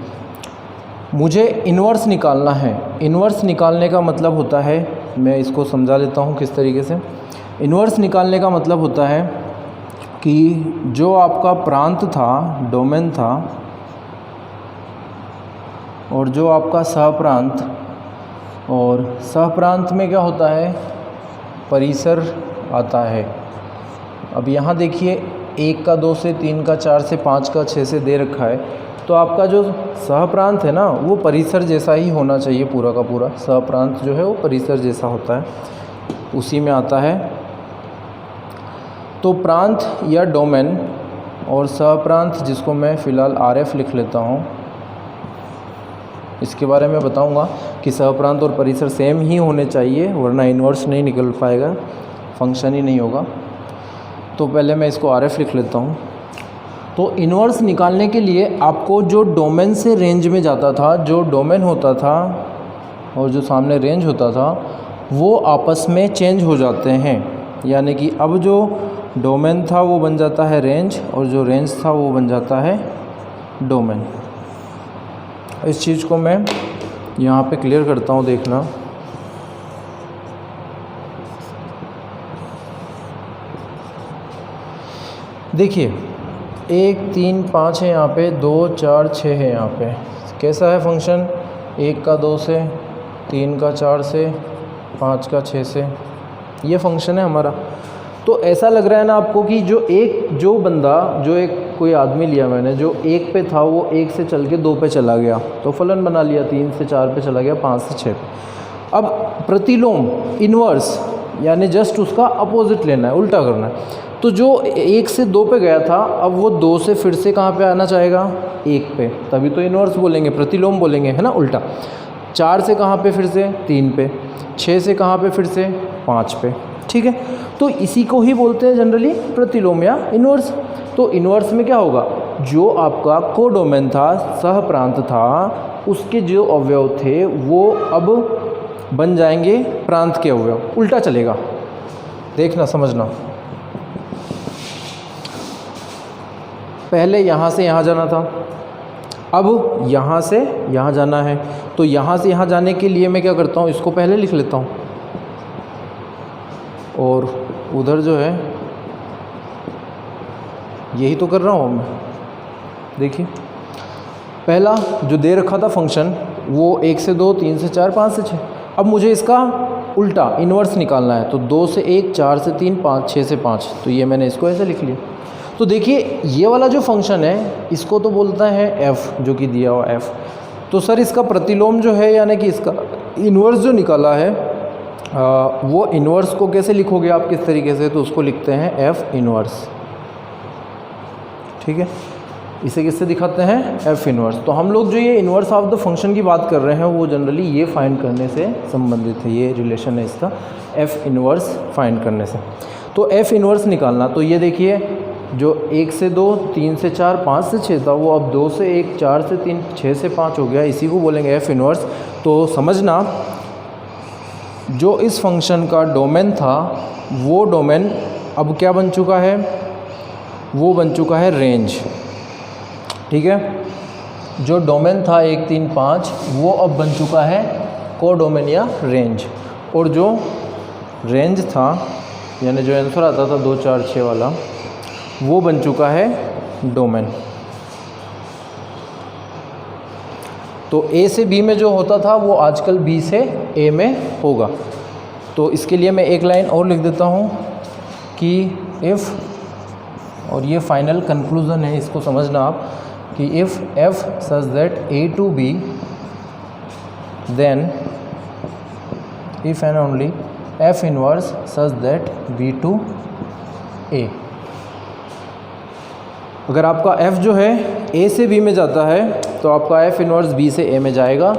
मुझे इन्वर्स निकालना है। इन्वर्स निकालने का मतलब होता है, मैं इसको समझा देता हूँ किस तरीके से। इन्वर्स निकालने का मतलब होता है कि जो आपका प्रांत था, डोमेन था, और जो आपका सहप्रांत, और सहप्रांत में क्या होता है, परिसर आता है। अब यहाँ देखिए 1 का 2 से 3 का 4 से 5 का 6 से दे रखा है, तो आपका जो सहप्रांत है ना वो परिसर जैसा ही होना चाहिए, पूरा का पूरा सहप्रांत जो है वो परिसर जैसा होता है, उसी में आता है। तो प्रांत या डोमेन और सहप्रांत, जिसको मैं फ़िलहाल आरएफ लिख लेता हूँ, इसके बारे में बताऊंगा कि सहप्रांत और परिसर सेम ही होने चाहिए, वरना इन्वर्स नहीं निकल पाएगा, फंक्शन ही नहीं होगा। तो पहले मैं इसको आरएफ लिख लेता हूँ। तो इन्वर्स निकालने के लिए आपको जो डोमेन से रेंज में जाता था, जो डोमेन होता था और जो सामने रेंज होता था, वो आपस में चेंज हो जाते हैं। यानी कि अब जो डोमेन था वो बन जाता है रेंज, और जो रेंज था वो बन जाता है डोमेन। इस चीज़ को मैं यहाँ पे क्लियर करता हूँ, देखना। देखिए 1 3 5 है यहाँ पे, 2 4 6 है यहाँ पे। कैसा है फंक्शन, 1 का 2 से, 3 का 4 से, 5 का 6 से, ये फंक्शन है हमारा। तो ऐसा लग रहा है ना आपको कि जो बंदा, जो एक कोई आदमी लिया मैंने, जो 1 पे था वो 1 से चल के 2 पे चला गया, तो फलन बना लिया, 3 से 4 पे चला गया, 5 से 6 पे। अब प्रतिलोम, इन्वर्स, यानी जस्ट उसका अपोजिट लेना है, उल्टा करना है। तो जो 1 से 2 पे गया था, अब वो 2 से फिर से कहाँ पे आना चाहेगा, 1 पे, तभी तो इन्वर्स बोलेंगे, प्रतिलोम बोलेंगे, है ना, उल्टा। 4 से कहाँ पे फिर से, 3 पे, 6 से कहाँ पे फिर से, 5 पे, ठीक है। तो इसी को ही बोलते हैं जनरली प्रतिलोम या इन्वर्स। तो इन्वर्स में क्या होगा, जो आपका कोडोमेन था, सहप्रांत था, उसके जो अवयव थे वो अब बन जाएंगे प्रांत के अवयव, उल्टा चलेगा। देखना, समझना। पहले यहाँ से यहाँ जाना था, अब यहाँ से यहाँ जाना है। तो यहाँ से यहाँ जाने के लिए मैं क्या करता हूँ, इसको पहले लिख लेता हूँ, और उधर जो है यही तो कर रहा हूँ मैं। देखिए पहला जो दे रखा था फंक्शन, वो 1 से 2, 3 से 4, 5 से 6। अब मुझे इसका उल्टा इन्वर्स निकालना है, तो 2 से 1, 4 से 3, 5, 6 से 5। तो ये मैंने इसको ऐसे लिख लिया। तो देखिए ये वाला जो फंक्शन है इसको तो बोलता है एफ़, जो कि दिया हुआ एफ़। तो सर इसका प्रतिलोम जो है, यानी कि इसका इन्वर्स जो निकाला है, वो इन्वर्स को कैसे लिखोगे आप, किस तरीके से, तो उसको लिखते हैं एफ़ इन्वर्स, ठीक है। इसे किससे दिखाते हैं, एफ़ इन्वर्स। तो हम लोग जो ये इन्वर्स ऑफ द फंक्शन की बात कर रहे हैं वो जनरली ये फाइंड करने से संबंधित है, ये रिलेशन है इसका, एफ़ इन्वर्स फाइंड करने से। तो एफ़ इन्वर्स निकालना, तो ये देखिए जो 1 से 2, 3 से 4, 5 से 6 था, वो अब 2 से 1, 4 से 3, 6 से 5 हो गया, इसी को बोलेंगे एफ़ इन्वर्स। तो समझना, जो इस फंक्शन का डोमेन था वो डोमेन अब क्या बन चुका है, वो बन चुका है रेंज, ठीक है। जो डोमेन था 1 3 5 वो अब बन चुका है कोडोमेन या रेंज, और जो रेंज था यानी जो आंसर आता था 2 4 6 वाला वो बन चुका है डोमेन। तो ए से बी में जो होता था वो आजकल बी से ए में होगा। तो इसके लिए मैं एक लाइन और लिख देता हूँ कि इफ़, और ये फाइनल कंक्लूज़न है, इसको समझना आप, कि if F such that A to B then if and only F inverse such that B to A. अगर आपका f जो है a से b में जाता है तो आपका f इनवर्स b से a में जाएगा,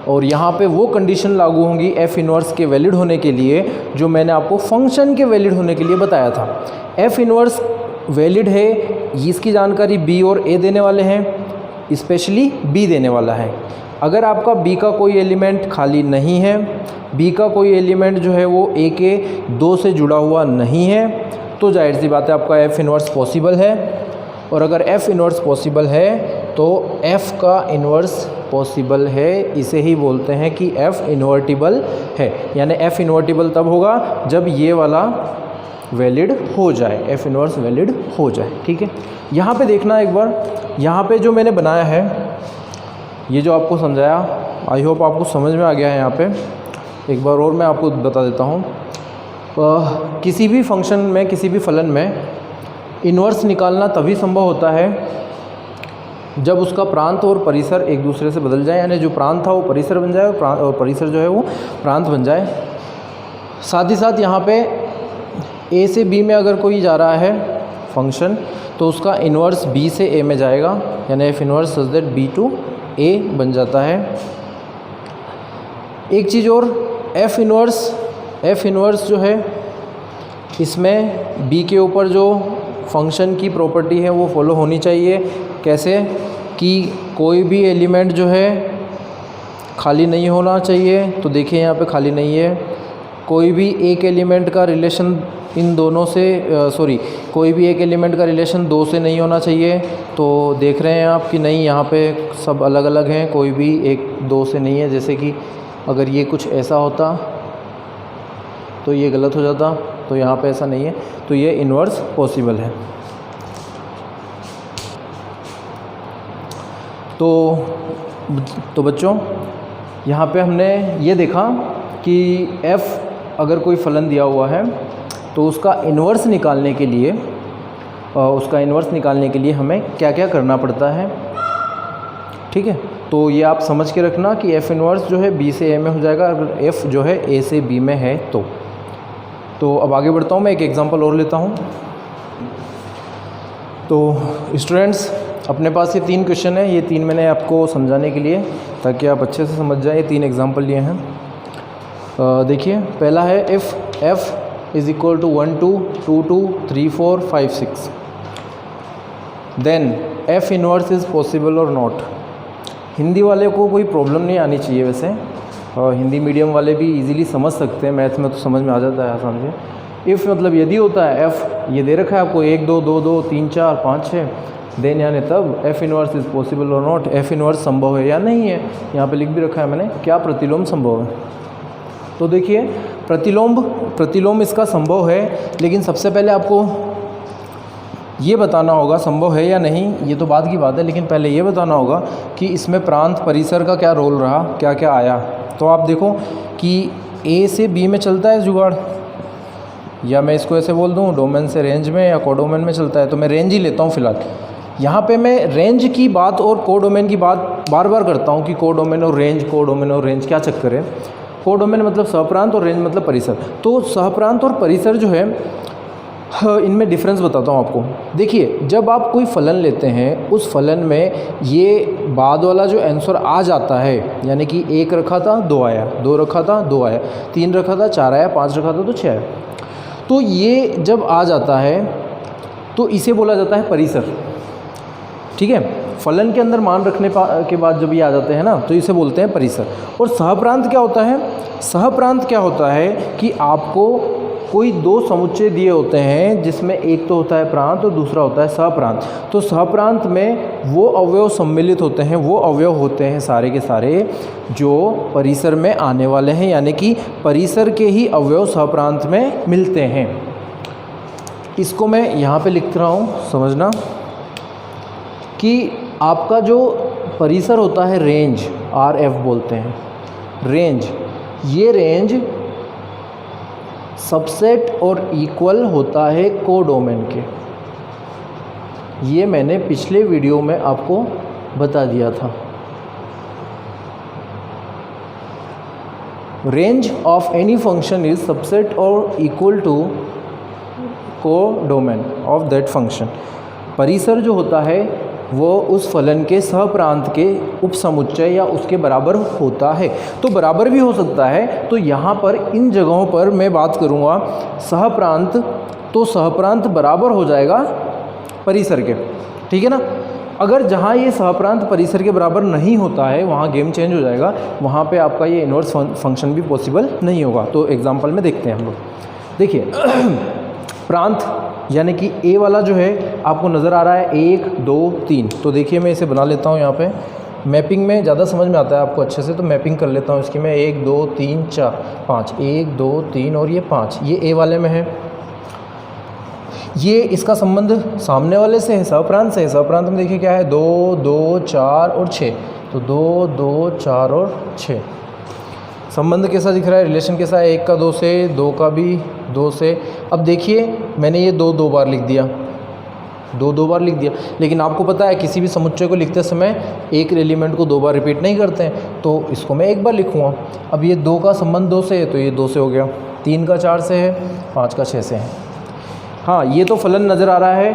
और यहाँ पे वो कंडीशन लागू होंगी f इनवर्स के वैलिड होने के लिए जो मैंने आपको फंक्शन के वैलिड होने के लिए बताया था। f इनवर्स वैलिड है, इसकी जानकारी b और a देने वाले हैं, स्पेशली b देने वाला है। अगर आपका b का कोई एलिमेंट खाली नहीं है, b का कोई एलिमेंट जो है वो a के 2 से जुड़ा हुआ नहीं है, तो जाहिर सी बात है आपका f इनवर्स पॉसिबल है। और अगर f इनवर्स पॉसिबल है तो f का इन्वर्स पॉसिबल है, इसे ही बोलते हैं कि f इन्वर्टिबल है। यानी f इन्वर्टिबल तब होगा जब ये वाला वैलिड हो जाए, f इनवर्स वैलिड हो जाए। ठीक है, यहाँ पे देखना एक बार, यहाँ पे जो मैंने बनाया है, ये जो आपको समझाया, आई होप आपको समझ में आ गया है। यहाँ पे एक बार और मैं आपको बता देता हूँ, किसी भी फंक्शन में, किसी भी फलन में इन्वर्स निकालना तभी संभव होता है जब उसका प्रांत और परिसर एक दूसरे से बदल जाए, यानी जो प्रांत था वो परिसर बन जाए और परिसर जो है वो प्रांत बन जाए। साथ ही साथ यहाँ पे a से b में अगर कोई जा रहा है फंक्शन तो उसका इन्वर्स b से a में जाएगा, यानी f inverse such that b to a बन जाता है। एक चीज़ और, f इन्वर्स जो है इसमें b के ऊपर जो फंक्शन की प्रॉपर्टी है वो फॉलो होनी चाहिए। कैसे? कि कोई भी एलिमेंट जो है खाली नहीं होना चाहिए, तो देखिए यहाँ पे खाली नहीं है। कोई भी एक एलिमेंट का रिलेशन इन दोनों से कोई भी एक एलिमेंट का रिलेशन 2 से नहीं होना चाहिए। तो देख रहे हैं आप कि नहीं, यहाँ पे सब अलग अलग हैं, कोई भी एक 2 से नहीं है। जैसे कि अगर ये कुछ ऐसा होता तो ये गलत हो जाता, तो यहाँ पे ऐसा नहीं है, तो ये इन्वर्स पॉसिबल है। तो बच्चों यहाँ पे हमने ये देखा कि f अगर कोई फलन दिया हुआ है तो उसका इन्वर्स निकालने के लिए हमें क्या क्या करना पड़ता है। ठीक है, तो ये आप समझ के रखना कि f इन्वर्स जो है b से a में हो जाएगा अगर f जो है a से b में है तो अब आगे बढ़ता हूँ, मैं एक एग्जांपल और लेता हूँ। तो स्टूडेंट्स, अपने पास ये 3 क्वेश्चन है, ये 3 मैंने आपको समझाने के लिए, ताकि आप अच्छे से समझ जाए, ये 3 एग्जांपल लिए हैं। देखिए, पहला है if f is equal to 1 2 2 2 3 4 5 6 then f inverse is possible और नॉट। हिंदी वाले को कोई प्रॉब्लम नहीं आनी चाहिए वैसे, और हिंदी मीडियम वाले भी इजीली समझ सकते हैं, मैथ्स में तो समझ में आ जाता है आसान से। इफ़ मतलब यदि होता है, f ये दे रखा है आपको 1 2 2 2 3 4 5 6, देन यानी तब f इन्वर्स इज़ पॉसिबल और नॉट, f इन्वर्स संभव है या नहीं है। यहाँ पे लिख भी रखा है मैंने, क्या प्रतिलोम संभव है। तो देखिए, प्रतिलोम इसका संभव है, लेकिन सबसे पहले आपको ये बताना होगा संभव है या नहीं, ये तो बाद की बात है, लेकिन पहले ये बताना होगा कि इसमें प्रांत परिसर का क्या रोल रहा, क्या क्या आया। तो आप देखो कि a से b में चलता है जुगाड़, या मैं इसको ऐसे बोल दूँ डोमेन से रेंज में या कोडोमेन में चलता है, तो मैं रेंज ही लेता हूँ फ़िलहाल। यहाँ पे मैं रेंज की बात और कोडोमेन की बात बार बार करता हूँ कि कोडोमेन और रेंज क्या चक्कर है। कोडोमेन मतलब सहप्रांत और रेंज मतलब परिसर। तो सहप्रांत और परिसर जो है, इनमें डिफरेंस बताता हूँ आपको। देखिए, जब आप कोई फलन लेते हैं, उस फलन में ये बाद वाला जो आंसर आ जाता है, यानी कि 1 रखा था 2 आया, 2 रखा था 2 आया, 3 रखा था 4 आया, 5 रखा था तो 6 आया, तो ये जब आ जाता है तो इसे बोला जाता है परिसर। ठीक है, फलन के अंदर मान रखने के बाद जब ये आ जाते हैं ना, तो इसे बोलते हैं परिसर। और सहप्रांत क्या होता है? सहप्रांत क्या होता है कि आपको कोई दो समुच्चय दिए होते हैं जिसमें एक तो होता है प्रांत और दूसरा होता है सहप्रांत। तो सहप्रांत में वो अवयव सम्मिलित होते हैं, वो अवयव होते हैं सारे के सारे जो परिसर में आने वाले हैं, यानी कि परिसर के ही अवयव सहप्रांत में मिलते हैं। इसको मैं यहाँ पे लिख रहा हूँ, समझना कि आपका जो परिसर होता है रेंज, RF बोलते हैं रेंज, ये रेंज सबसेट और इक्वल होता है कोडोमेन के। ये मैंने पिछले वीडियो में आपको बता दिया था। Range of any function is subset or equal to codomain of that function. परिसर जो होता है वो उस फलन के सहप्रांत के उपसमुच्चय या उसके बराबर होता है। तो बराबर भी हो सकता है। तो यहाँ पर इन जगहों पर मैं बात करूँगा सहप्रांत, तो सहप्रांत बराबर हो जाएगा परिसर के, ठीक है ना। अगर जहाँ ये सहप्रांत परिसर के बराबर नहीं होता है वहाँ गेम चेंज हो जाएगा, वहाँ पे आपका ये इनवर्स फंक्शन भी पॉसिबल नहीं होगा। तो एग्जांपल में देखते हैं हम लोग। देखिए प्रांत यानी कि ए वाला जो है आपको नज़र आ रहा है 1 2 3। तो देखिए मैं इसे बना लेता हूँ यहाँ पे, मैपिंग में ज़्यादा समझ में आता है आपको अच्छे से, तो मैपिंग कर लेता हूँ इसकी मैं। 1 2 3 4 5, 1 2 3 और ये 5, ये ए वाले में है। ये इसका संबंध सामने वाले से है, सहप्रांत से है। सहप्रांत में देखिए क्या है, 2 2 4 और 6। तो 2 2 4 और 6 संबंध कैसा दिख रहा है, रिलेशन कैसा है, 1 का 2 से, 2 का भी 2 से। अब देखिए मैंने ये 2 2 बार लिख दिया, 2 2 बार लिख दिया, लेकिन आपको पता है किसी भी समुच्चय को लिखते समय एक एलिमेंट को 2 बार रिपीट नहीं करते हैं, तो इसको मैं 1 बार लिखूँगा। अब ये 2 का संबंध 2 से है तो ये 2 से हो गया, 3 का 4 से है, 5 का 6 से है। हाँ ये तो फलन नज़र आ रहा है,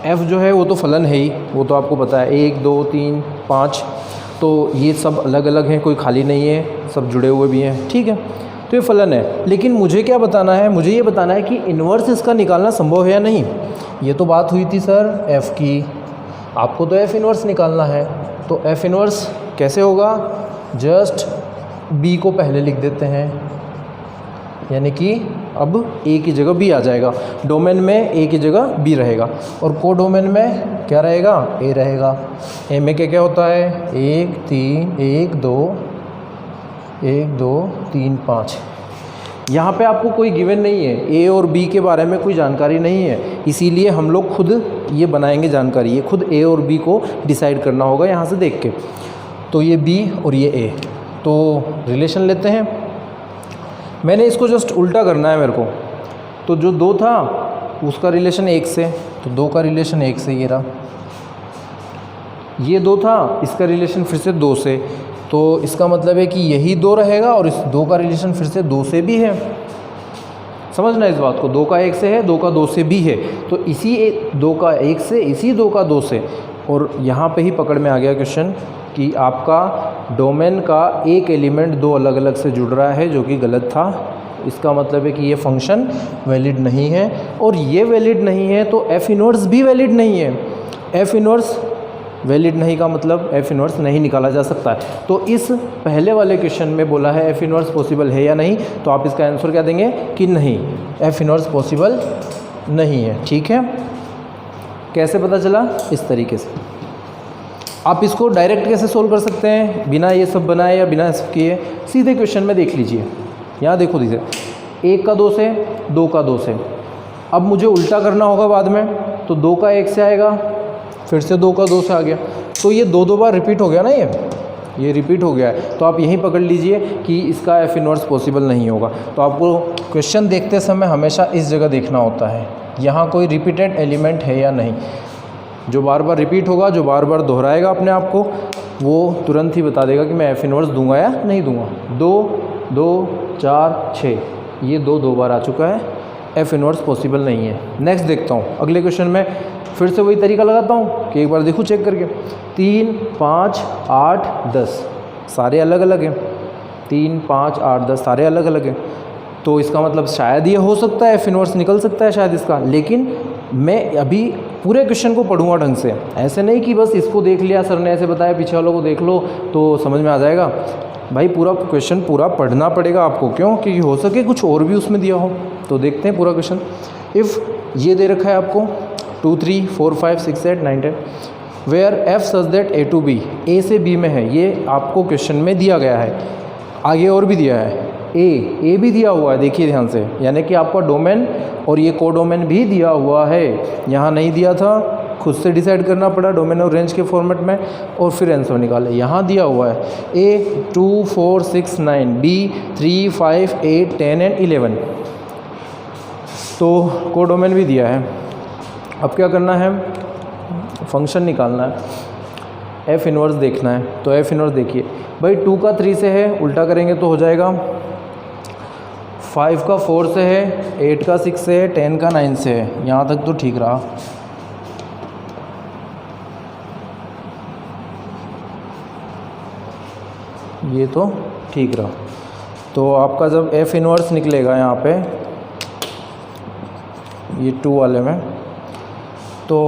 f जो है वो तो फलन है ही, वो तो आपको पता है, 1 2 3 5। तो ये सब अलग अलग हैं, कोई खाली नहीं है, सब जुड़े हुए भी हैं, ठीक है। तो ये फलन है, लेकिन मुझे क्या बताना है, मुझे ये बताना है कि इन्वर्स इसका निकालना संभव है या नहीं। ये तो बात हुई थी सर f की, आपको तो f इन्वर्स निकालना है। तो f इन्वर्स कैसे होगा, जस्ट b को पहले लिख देते हैं, यानी कि अब a की जगह b आ जाएगा। डोमेन में a की जगह b रहेगा और कोडोमेन में क्या रहेगा, a रहेगा। a में क्या क्या होता है, 1 3 1 2 1 2 3 5। यहाँ पे आपको कोई गिवन नहीं है, a और b के बारे में कोई जानकारी नहीं है, इसीलिए हम लोग खुद ये बनाएंगे जानकारी। ये खुद a और b को डिसाइड करना होगा यहाँ से देख के। तो ये b और ये a, तो रिलेशन लेते हैं। मैंने इसको जस्ट उल्टा करना है मेरे को। तो जो 2 था उसका रिलेशन 1 से, तो 2 का रिलेशन 1 से ये रहा। ये 2 था, इसका रिलेशन फिर से 2 से, तो इसका मतलब है कि यही 2 रहेगा और इस 2 का रिलेशन फिर से 2 से भी है। समझना इस बात को, 2 का 1 से है, 2 का 2 से भी है, तो इसी 2 का 1 से, इसी 2 का 2 से। और यहाँ पे ही पकड़ में आ गया क्वेश्चन कि आपका डोमेन का एक एलिमेंट 2 अलग अलग से जुड़ रहा है, जो कि गलत था। इसका मतलब है कि ये फंक्शन वैलिड नहीं है, और ये वैलिड नहीं है तो f इन्वर्स भी वैलिड नहीं है। f इन्वर्स वैलिड नहीं का मतलब f इन्वर्स नहीं निकाला जा सकता है। तो इस पहले वाले क्वेश्चन में बोला है f इन्वर्स पॉसिबल है या नहीं, तो आप इसका आंसर क्या देंगे कि नहीं, f इन्वर्स पॉसिबल नहीं है। ठीक है, कैसे पता चला, इस तरीके से। आप इसको डायरेक्ट कैसे सोल्व कर सकते हैं, बिना ये सब बनाए या बिना सब किए, सीधे क्वेश्चन में देख लीजिए। यहाँ देखो दीजिए, 1 का 2 से, 2 का 2 से। अब मुझे उल्टा करना होगा बाद में, तो 2 का 1 से आएगा, फिर से 2 का 2 से आ गया, तो ये 2 बार रिपीट हो गया ना, ये रिपीट हो गया है। तो आप यहीं पकड़ लीजिए कि इसका f इन्वर्स पॉसिबल नहीं होगा। तो आपको क्वेश्चन देखते समय हमेशा इस जगह देखना होता है, यहाँ कोई रिपीटेड एलिमेंट है या नहीं। जो बार बार रिपीट होगा, जो बार बार दोहराएगा अपने आप को, वो तुरंत ही बता देगा कि मैं f इन्वर्स दूंगा या नहीं दूंगा। 2 2 4 6, ये 2 बार आ चुका है, f इन्वर्स पॉसिबल नहीं है। नेक्स्ट देखता हूँ, अगले क्वेश्चन में फिर से वही तरीका लगाता हूँ कि एक बार देखूँ चेक करके। 3 5 8 10 सारे अलग अलग हैं, 3 5 8 10 सारे अलग अलग हैं। तो इसका मतलब शायद ये हो सकता है, f इन्वर्स निकल सकता है शायद इसका, लेकिन मैं अभी पूरे क्वेश्चन को पढ़ूंगा ढंग से। ऐसे नहीं कि बस इसको देख लिया सर ने ऐसे बताया, पीछे वालों को देख लो तो समझ में आ जाएगा। भाई पूरा क्वेश्चन पूरा पढ़ना पड़ेगा आपको, क्यों? क्योंकि हो सके कुछ और भी उसमें दिया हो। तो देखते हैं पूरा क्वेश्चन। इफ़ ये दे रखा है आपको 2 3 4 5 6 8 9 10 where F such that A to B, A से बी में है, ये आपको क्वेश्चन में दिया गया है। आगे और भी दिया है, ए भी दिया हुआ है, देखिए ध्यान से, यानी कि आपका डोमेन और ये कोडोमेन भी दिया हुआ है। यहाँ नहीं दिया था, खुद से डिसाइड करना पड़ा डोमेन और रेंज के फॉर्मेट में, और फिर आंसर निकाले। यहाँ दिया हुआ है ए 2 4 6 9, बी 3 5 8 10 एंड 11, तो कोडोमेन भी दिया है। अब क्या करना है, फंक्शन निकालना है, एफ इनवर्स देखना है। तो एफ इनवर्स देखिए भाई, 2 का 3 से है, उल्टा करेंगे तो हो जाएगा, 5 का 4 से है, 8 का 6 से है, 10 का 9 से है। यहाँ तक तो ठीक रहा। ये तो ठीक रहा। तो आपका जब एफ इनवर्स निकलेगा यहाँ पे ये 2 वाले में, तो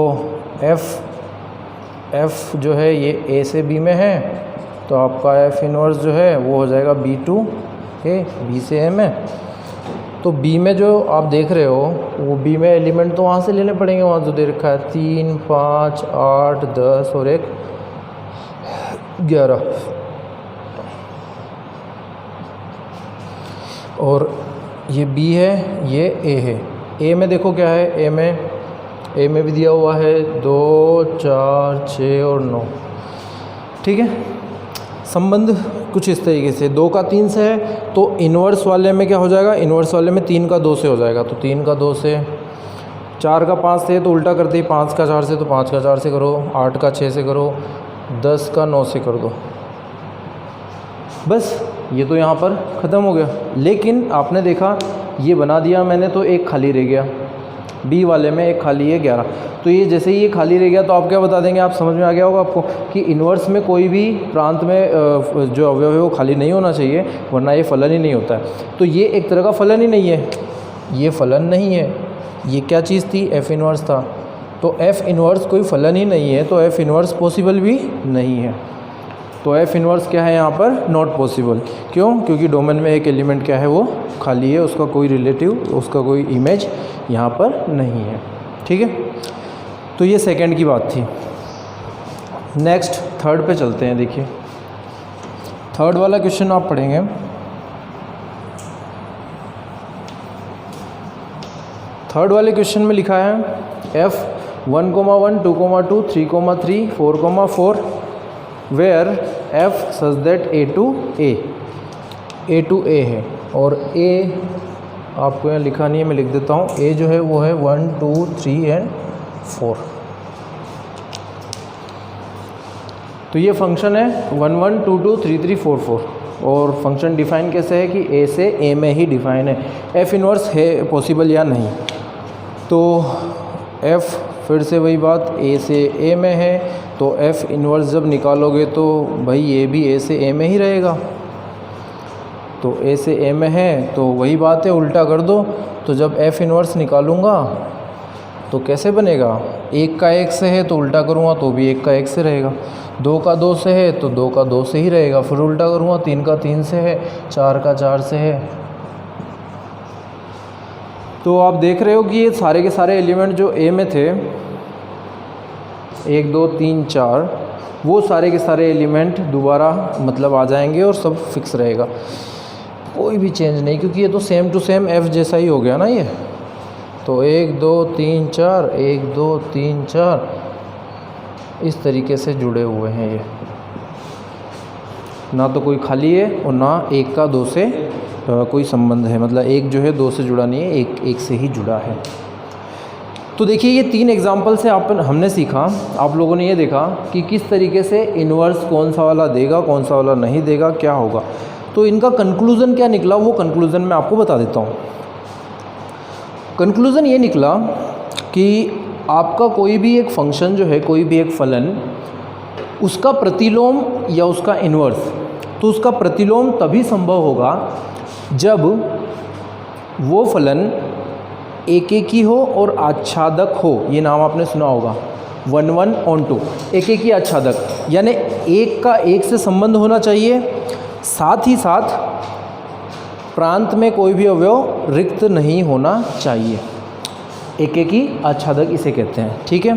एफ जो है ये ए से बी में है, तो आपका एफ इनवर्स जो है वो हो जाएगा B2 ए, बी से ए में। तो बी में जो आप देख रहे हो वो बी में एलिमेंट तो वहाँ से लेने पड़ेंगे, वहाँ जो दे रखा है 3 5 8 10 और 1 11, और ये बी है, ये ए है। ए में देखो क्या है, ए में भी दिया हुआ है 2 4 6 और 9, ठीक है। संबंध कुछ इस तरीके से, 2 का 3 से है, तो इन्वर्स वाले में क्या हो जाएगा, इन्वर्स वाले में 3 का 2 से हो जाएगा, तो 3 का 2 से, 4 का 5 से, तो उल्टा करते ही 5 का 4 से, तो 5 का 4 से करो, 8 का 6 से करो, 10 का 9 से कर दो, बस ये तो यहाँ पर ख़त्म हो गया। लेकिन आपने देखा ये बना दिया मैंने, तो एक खाली रह गया, बी वाले में एक खाली है 11, तो ये जैसे ही ये खाली रह गया तो आप क्या बता देंगे, आप समझ में आ गया होगा आपको कि इन्वर्स में कोई भी प्रांत में जो अवयव है वो खाली नहीं होना चाहिए, वरना ये फलन ही नहीं होता है। तो ये एक तरह का फलन ही नहीं है, ये फलन नहीं है, ये क्या चीज़ थी, एफ इन्वर्स था। तो एफ इन्वर्स कोई फलन ही नहीं है, तो एफ इन्वर्स पॉसिबल भी नहीं है। तो एफ इन्वर्स क्या है यहाँ पर, नॉट पॉसिबल। क्यों? क्योंकि डोमेन में एक एलिमेंट क्या है वो खाली है, उसका कोई रिलेटिव, उसका कोई इमेज यहाँ पर नहीं है, ठीक है। तो ये सेकंड की बात थी। नेक्स्ट थर्ड पे चलते हैं। देखिए थर्ड वाला क्वेश्चन आप पढ़ेंगे। थर्ड वाले क्वेश्चन में लिखा है F 1,1 2,2 3,3 4,4 where F such that A to A है, और ए आपको यहाँ लिखा नहीं है, मैं लिख देता हूँ। ए जो है वो है 1 2 3 एंड 4। तो ये फंक्शन है 1 1 2 2 3 3 4 4, और फंक्शन डिफाइन कैसे है कि ए से ए में ही डिफाइन है। एफ इनवर्स है पॉसिबल या नहीं, तो एफ फिर से वही बात, ए से ए में है, तो एफ इन्वर्स जब निकालोगे तो भाई ये भी ए से ए में ही रहेगा। तो ए से ए में है तो वही बात है, उल्टा कर दो। तो जब एफ इन्वर्स निकालूंगा तो कैसे बनेगा, 1 का 1 से है तो उल्टा करूँगा तो भी 1 का 1 से रहेगा, 2 का 2 से है तो 2 का 2 से ही रहेगा, फिर उल्टा करूँगा 3 का 3 से है, 4 का 4 से है। तो आप देख रहे हो कि ये सारे के सारे एलिमेंट जो ए में थे 1 2 3 4, वो सारे के सारे एलिमेंट दोबारा मतलब आ जाएंगे और सब फिक्स रहेगा, कोई भी चेंज नहीं, क्योंकि ये तो सेम टू सेम एफ जैसा ही हो गया ना ये। तो 1 2 3 4 1 2 3 4 इस तरीके से जुड़े हुए हैं ये, ना तो कोई खाली है और ना 1 का 2 से कोई संबंध है, मतलब 1 जो है 2 से जुड़ा नहीं है, 1 से ही जुड़ा है। तो देखिए ये 3 एग्जाम्पल से हमने सीखा, आप लोगों ने ये देखा कि किस तरीके से इन्वर्स कौन सा वाला देगा, कौन सा वाला नहीं देगा, क्या होगा। तो इनका कंक्लूज़न क्या निकला, वो कंक्लूज़न मैं आपको बता देता हूँ। कंक्लूज़न ये निकला कि आपका कोई भी एक फंक्शन जो है, कोई भी एक फलन, उसका प्रतिलोम या उसका इन्वर्स, तो उसका प्रतिलोम तभी संभव होगा जब वो फलन एक एक ही हो और आच्छादक हो। ये नाम आपने सुना होगा 1 1 on 2, एक एक ही आच्छादक, यानी 1 का 1 से संबंध होना चाहिए साथ ही साथ प्रांत में कोई भी अवयव रिक्त नहीं होना चाहिए। एकेकी आच्छादक इसे कहते हैं, ठीक है।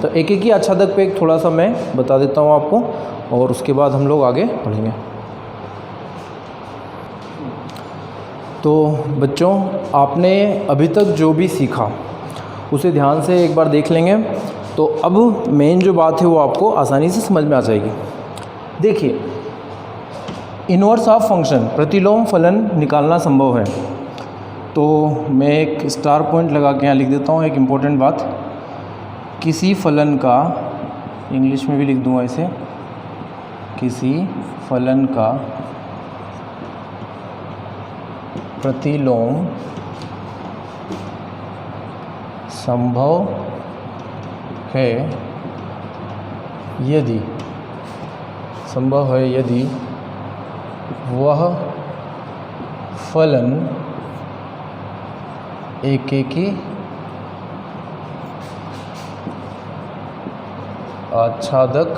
तो एकेकी आच्छादक पे एक थोड़ा सा मैं बता देता हूँ आपको, और उसके बाद हम लोग आगे पढ़ेंगे। तो बच्चों, आपने अभी तक जो भी सीखा उसे ध्यान से एक बार देख लेंगे, तो अब मेन जो बात है वो आपको आसानी से समझ में आ जाएगी। देखिए, इनवर्स ऑफ फंक्शन, प्रतिलोम फलन निकालना संभव है। तो मैं एक स्टार पॉइंट लगा के यहाँ लिख देता हूँ एक इम्पोर्टेंट बात। किसी फलन का, इंग्लिश में भी लिख दूँगा इसे, किसी फलन का प्रतिलोम संभव है यदि वह फलन एकेकी आच्छादक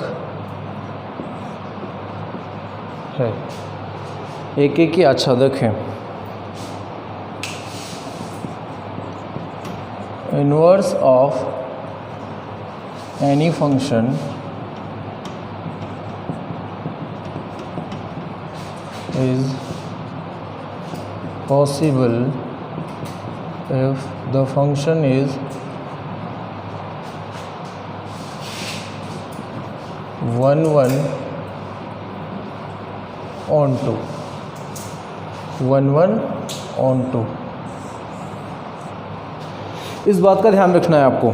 है, एकेकी आच्छादक है। Inverse of any function is possible if the function is one on two। इस बात का ध्यान रखना है आपको।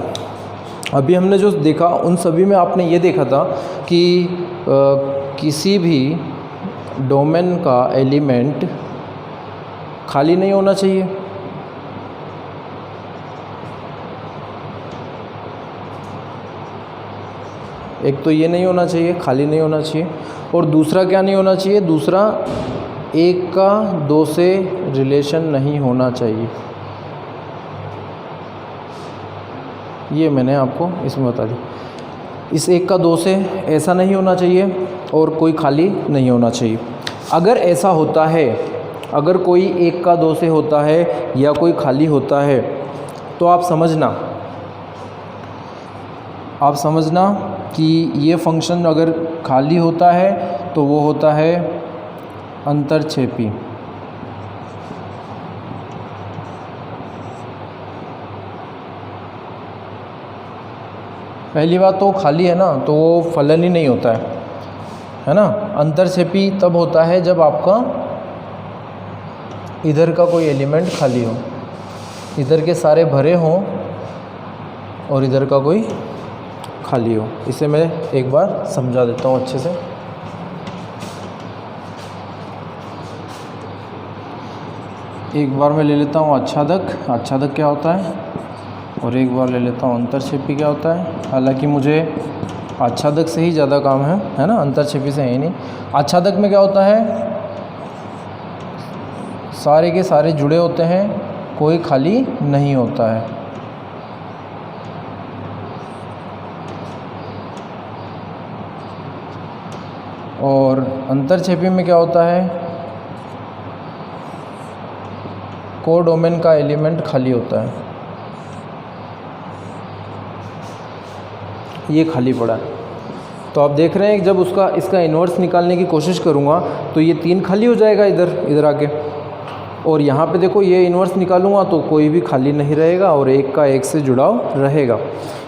अभी हमने जो देखा उन सभी में आपने ये देखा था कि किसी भी डोमेन का एलिमेंट खाली नहीं होना चाहिए। एक तो ये नहीं होना चाहिए, खाली नहीं होना चाहिए, और दूसरा क्या नहीं होना चाहिए, दूसरा एक का दो से रिलेशन नहीं होना चाहिए। ये मैंने आपको इसमें बता दी। इस एक का दो से ऐसा नहीं होना चाहिए और कोई खाली नहीं होना चाहिए। अगर ऐसा होता है, अगर कोई एक का दो से होता है या कोई खाली होता है, तो आप समझना कि ये फंक्शन अगर खाली होता है तो वो होता है अंतरक्षेपी। पहली बात तो खाली है ना, तो वो फलन ही नहीं होता है ना। अंतरक्षेपी तब होता है जब आपका इधर का कोई एलिमेंट खाली हो, इधर के सारे भरे हों और इधर का कोई खाली हो। इसे मैं एक बार समझा देता हूँ अच्छे से। एक बार मैं ले लेता हूँ आच्छादक। आच्छादक क्या होता है, और एक बार ले लेता हूँ अंतरक्षेपी क्या होता है। हालांकि मुझे आच्छादक से ही ज़्यादा काम है ना, अंतरक्षेपी से है ही नहीं। आच्छादक में क्या होता है, सारे के सारे जुड़े होते हैं, कोई खाली नहीं होता है। और अंतरक्षेपी में क्या होता है, कोडोमेन का एलिमेंट खाली होता है, ये खाली पड़ा है। तो आप देख रहे हैं जब इसका इन्वर्स निकालने की कोशिश करूँगा तो ये 3 खाली हो जाएगा इधर आके, और यहाँ पे देखो ये इन्वर्स निकालूंगा तो कोई भी खाली नहीं रहेगा और एक का एक से जुड़ाव रहेगा।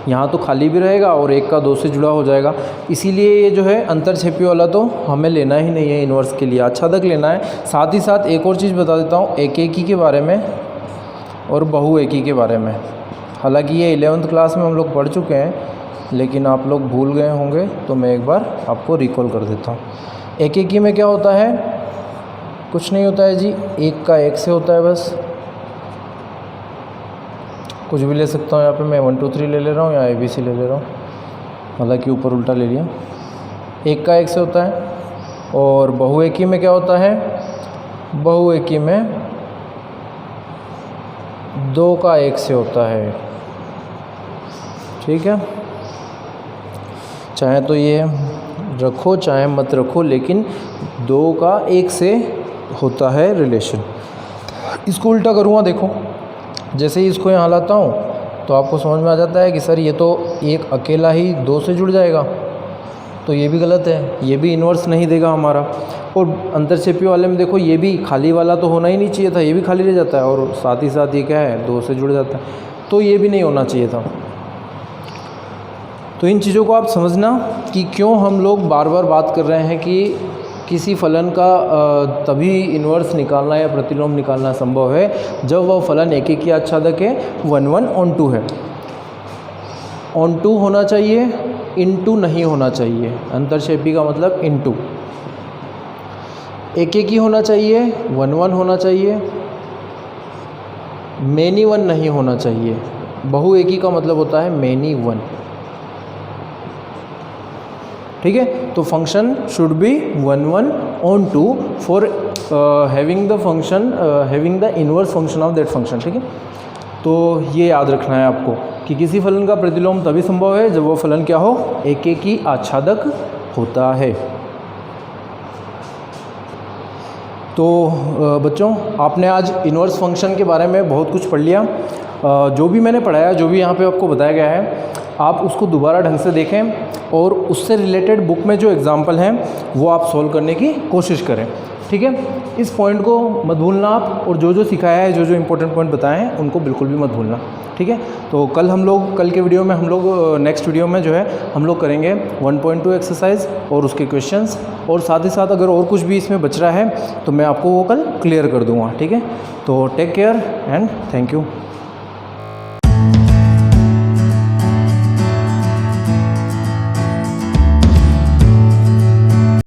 यहाँ तो खाली भी रहेगा और एक का 2 से जुड़ा हो जाएगा। इसीलिए ये जो है अंतरक्षेपी वाला तो हमें लेना ही नहीं है इन्वर्स के लिए, आच्छादक लेना है। साथ ही साथ एक और चीज़ बता देता हूँ, एकेकी के बारे में और बहुएकी के बारे में। हालांकि ये 11th क्लास में हम लोग पढ़ चुके हैं, लेकिन आप लोग भूल गए होंगे, तो मैं एक बार आपको रिकॉल कर देता हूँ। एकेकी में क्या होता है, कुछ नहीं होता है जी, एक का एक से होता है बस। कुछ भी ले सकता हूँ, यहाँ पे मैं 1 2 3 ले रहा हूँ या ABC ले रहा हूँ, हालांकि ऊपर उल्टा ले लिया। एक का एक से होता है। और बहुएकी में क्या होता है, बहुएकी में 2 का एक से होता है, ठीक है। चाहे तो ये रखो चाहे मत रखो, लेकिन दो का एक से होता है रिलेशन। इसको उल्टा करूँगा, देखो जैसे ही इसको यहाँ लाता हूँ तो आपको समझ में आ जाता है कि सर ये तो एक अकेला ही दो से जुड़ जाएगा, तो ये भी गलत है, ये भी इन्वर्स नहीं देगा हमारा। और अंतरक्षेपी वाले में देखो ये भी खाली वाला तो होना ही नहीं चाहिए था, ये भी खाली रह जाता है और साथ ही साथ ये क्या है, दो से जुड़ जाता है, तो ये भी नहीं होना चाहिए था। तो इन चीज़ों को आप समझना कि क्यों हम लोग बार बार बात कर रहे हैं कि किसी फलन का तभी इन्वर्स निकालना या प्रतिलोम निकालना संभव है जब वह फलन एक एक की आच्छादक है, 1 1 on 2 है। on 2 होना चाहिए, into नहीं होना चाहिए। अंतरक्षेपी का मतलब into। एक एक ही होना चाहिए, 1 1 होना चाहिए, many 1 नहीं होना चाहिए। बहु एक ही का मतलब होता है many 1। ठीक है, तो function should be 1 1 on 2 for having the function having the inverse function of that function. ठीक है, तो ये याद रखना है आपको कि किसी फलन का प्रतिलोम तभी संभव है जब वो फलन क्या हो, एक एक ही आच्छादक होता है। तो बच्चों, आपने आज इनवर्स फंक्शन के बारे में बहुत कुछ पढ़ लिया। जो भी मैंने पढ़ाया, जो भी यहाँ पे आपको बताया गया है, आप उसको दोबारा ढंग से देखें और उससे रिलेटेड बुक में जो एग्जाम्पल हैं वो आप सॉल्व करने की कोशिश करें। ठीक है, इस पॉइंट को मत भूलना आप, और जो जो सिखाया है, जो जो इंपॉर्टेंट पॉइंट बताए हैं उनको बिल्कुल भी मत भूलना। ठीक है, तो कल के वीडियो में हम लोग नेक्स्ट वीडियो में जो है हम लोग करेंगे 1.2 एक्सरसाइज और उसके क्वेश्चंस, और साथ ही साथ अगर और कुछ भी इसमें बच रहा है तो मैं आपको वो कल क्लियर कर दूँगा। ठीक है, तो take care and thank you.